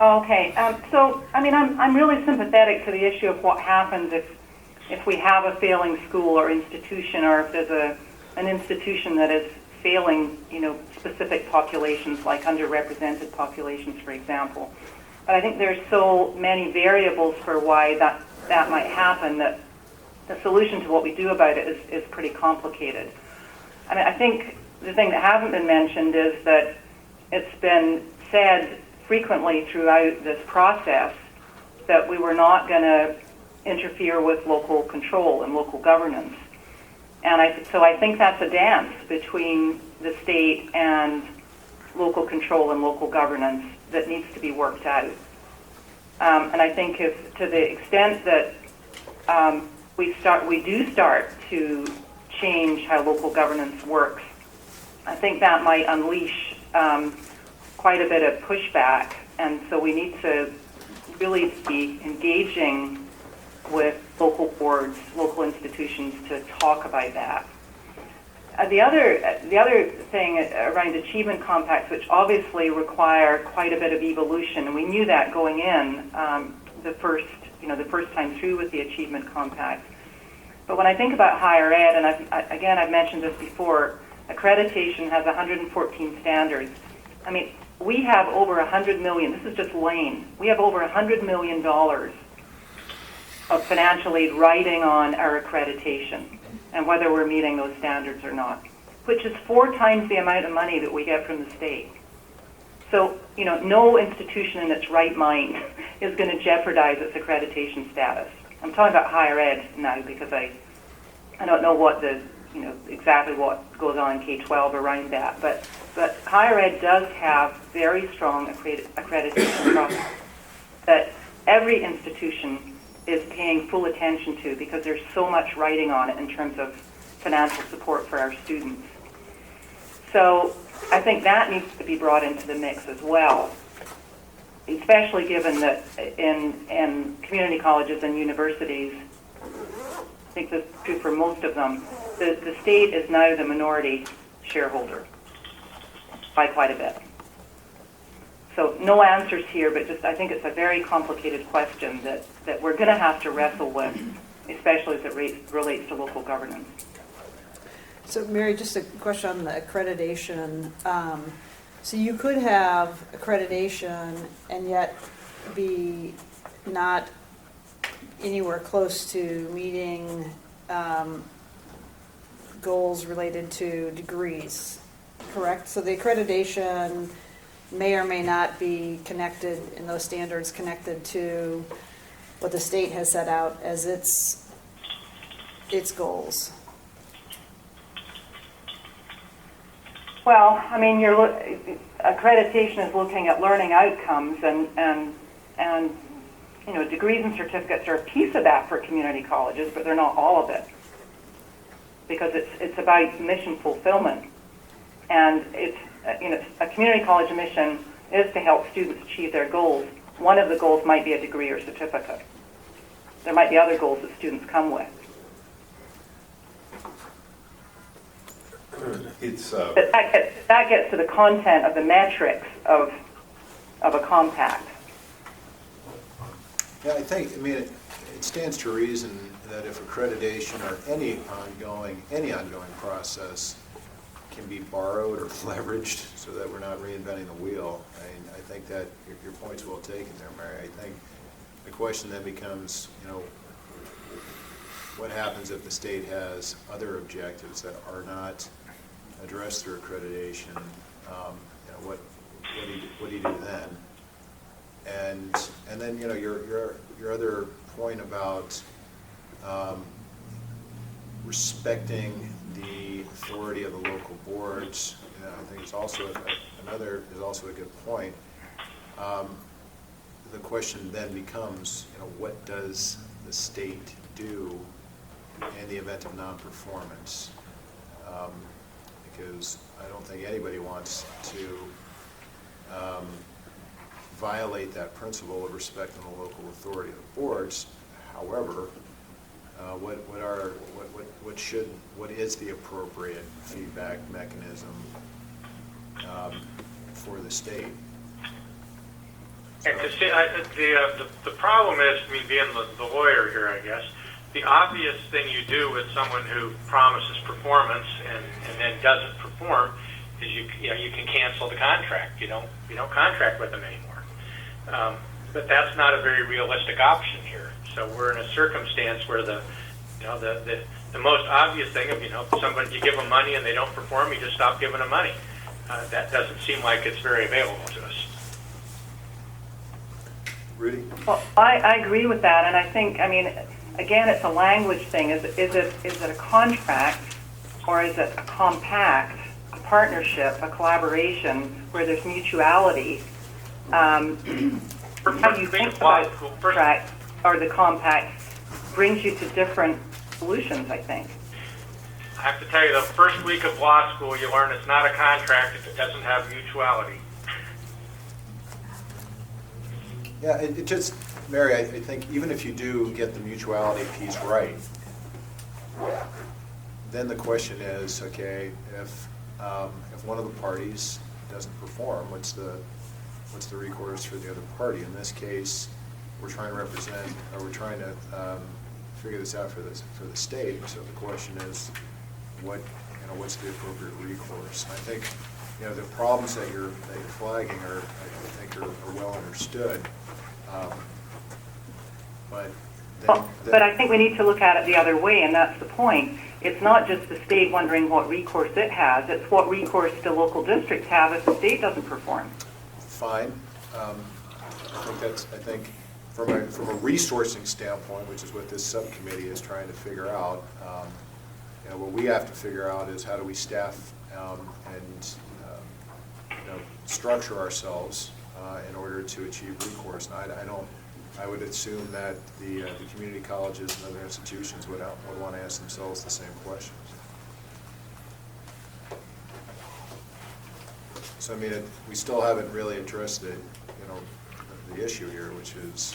Okay, so I mean, I'm really sympathetic to the issue of what happens if we have a failing school or institution, or if there's an institution that is failing, specific populations like underrepresented populations, for example. But I think there's so many variables for why that might happen that the solution to what we do about it is pretty complicated. I mean, I think the thing that hasn't been mentioned is that it's been said frequently throughout this process that we were not going to interfere with local control and local governance. And so I think that's a dance between the state and local control and local governance that needs to be worked out. And I think if, to the extent that we do start to change how local governance works, I think that might unleash quite a bit of pushback. And so we need to really be engaging with local boards, local institutions to talk about that. The other thing around achievement compacts, which obviously require quite a bit of evolution, and we knew that going in the first time through with the achievement compact. But when I think about higher ed, and I've mentioned this before, accreditation has 114 standards. I mean, we have over $100 million. This is just Lane. We have over $100 million of financial aid riding on our accreditation and whether we're meeting those standards or not, which is 4 times the amount of money that we get from the state. So, no institution in its right mind is going to jeopardize its accreditation status. I'm talking about higher ed now because I don't know what exactly what goes on in K-12 around that, but higher ed does have very strong accreditation process that every institution is paying full attention to because there's so much writing on it in terms of financial support for our students. So I think that needs to be brought into the mix as well, especially given that in community colleges and universities, I think this is true for most of them, the state is now the minority shareholder by quite a bit. So no answers here, but just I think it's a very complicated question that we're going to have to wrestle with, especially as it relates to local governance. So Mary, just a question on the accreditation. So you could have accreditation and yet be not anywhere close to meeting goals related to degrees, correct? So the accreditation may or may not be connected, in those standards, connected to what the state has set out as its goals. Well, I mean, accreditation is looking at learning outcomes, and degrees and certificates are a piece of that for community colleges, but they're not all of it, because it's about mission fulfillment, and it's a community college mission is to help students achieve their goals. One of the goals might be a degree or certificate. There might be other goals that students come with. But that gets to the content of the metrics of a compact. Yeah, it stands to reason that if accreditation or any ongoing process can be borrowed or leveraged so that we're not reinventing the wheel. I think that your point's well taken there, Mary. I think the question then becomes, what happens if the state has other objectives that are not addressed through accreditation? What do you do then? And then your other point about respecting the authority of the local boards, I think is also a good point. The question then becomes, what does the state do in the event of non-performance? Because I don't think anybody wants to violate that principle of respecting the local authority of the boards. However, what is the appropriate feedback mechanism for the state? And to see, the problem is, being the lawyer here, I guess, the obvious thing you do with someone who promises performance and then doesn't perform is you can cancel the contract. You don't contract with them anymore. But that's not a very realistic option here. So we're in a circumstance where the most obvious thing of somebody, you give them money and they don't perform, you just stop giving them money. That doesn't seem like it's very available to us. Rudy? Well, I agree with that, and I think, again, it's a language thing. Is it a contract, or is it a compact, a partnership, a collaboration where there's mutuality? How you think about the contract or the compact brings you to different solutions, I think. I have to tell you, the first week of law school, you learn it's not a contract if it doesn't have mutuality. Yeah, it just, Mary, I think even if you do get the mutuality piece right, then the question is, okay, if one of the parties doesn't perform, what's the recourse for the other party? In this case, we're trying to figure this out for the state. So the question is, what's the appropriate recourse? And I think the problems that you're flagging are well understood. But I think we need to look at it the other way, and that's the point. It's not just the state wondering what recourse it has, it's what recourse do local districts have if the state doesn't perform. Fine. I think from a resourcing standpoint, which is what this subcommittee is trying to figure out, what we have to figure out is how do we staff and structure ourselves in order to achieve recourse. And I would assume that the community colleges and other institutions would want to ask themselves the same questions. So we still haven't really addressed the issue here, which is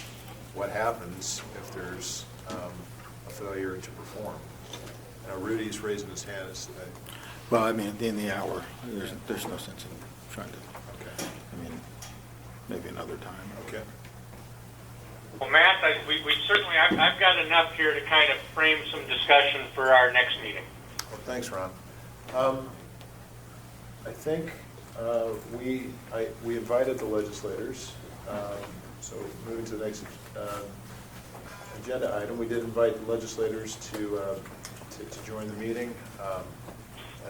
what happens if there's a failure to perform. Rudy's raising his hand. Well, at the end of the hour, there's no sense in trying to. Okay. Maybe another time. Okay. Well, Matt, I've got enough here to kind of frame some discussion for our next meeting. Well, thanks, Ron. I think we invited the legislators. So moving to the next agenda item, we did invite the legislators to join the meeting.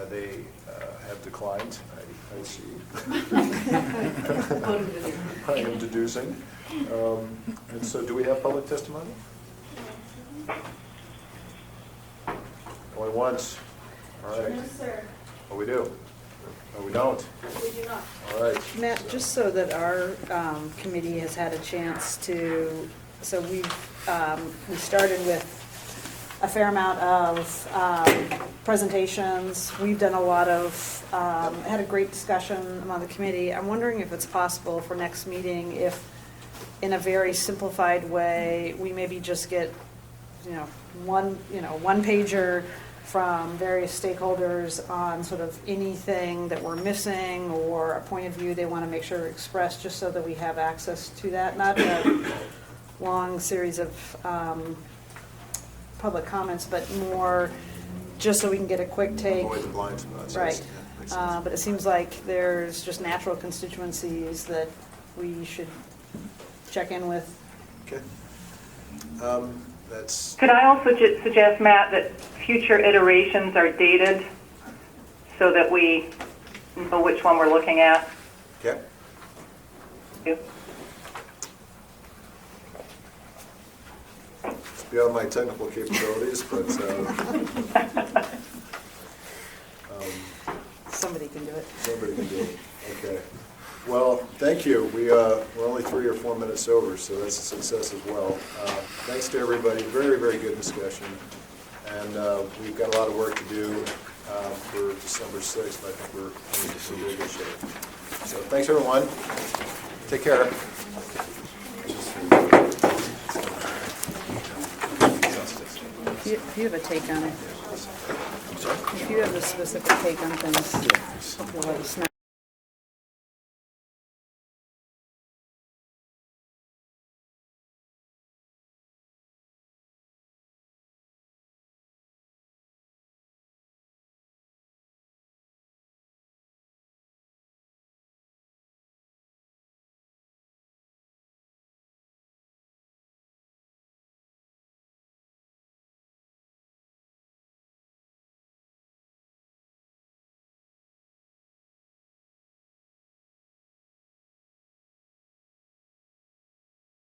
They have declined, I see. I am deducing. And so do we have public testimony? Only once. All right. No, sir. Oh, we do? Oh, we don't? We do not. All right. Matt, just so that our committee has had a chance to, so we started with a fair amount of presentations. We've done a lot of, had a great discussion among the committee. I'm wondering if it's possible for next meeting, if in a very simplified way, we maybe just get, one pager from various stakeholders on sort of anything that we're missing or a point of view they want to make sure expressed, just so that we have access to that. Not a long series of public comments, but more just so we can get a quick take. Avoid the blind spots. Right. Yes, yeah, makes sense. But it seems like there's just natural constituencies that we should check in with. Okay. That's, Could I also suggest, Matt, that future iterations are dated so that we know which one we're looking at? okay. Thank you. It's beyond my technical capabilities, but Somebody can do it. somebody can do it. Okay. Well, thank you. We're only 3 or 4 minutes over, so that's a success as well. Thanks to everybody. Very, very good discussion. And we've got a lot of work to do for December 6th. I think we're in really good shape. So thanks, everyone. Take care. If you have a take on it, if you have a specific take on things, you'll let us know.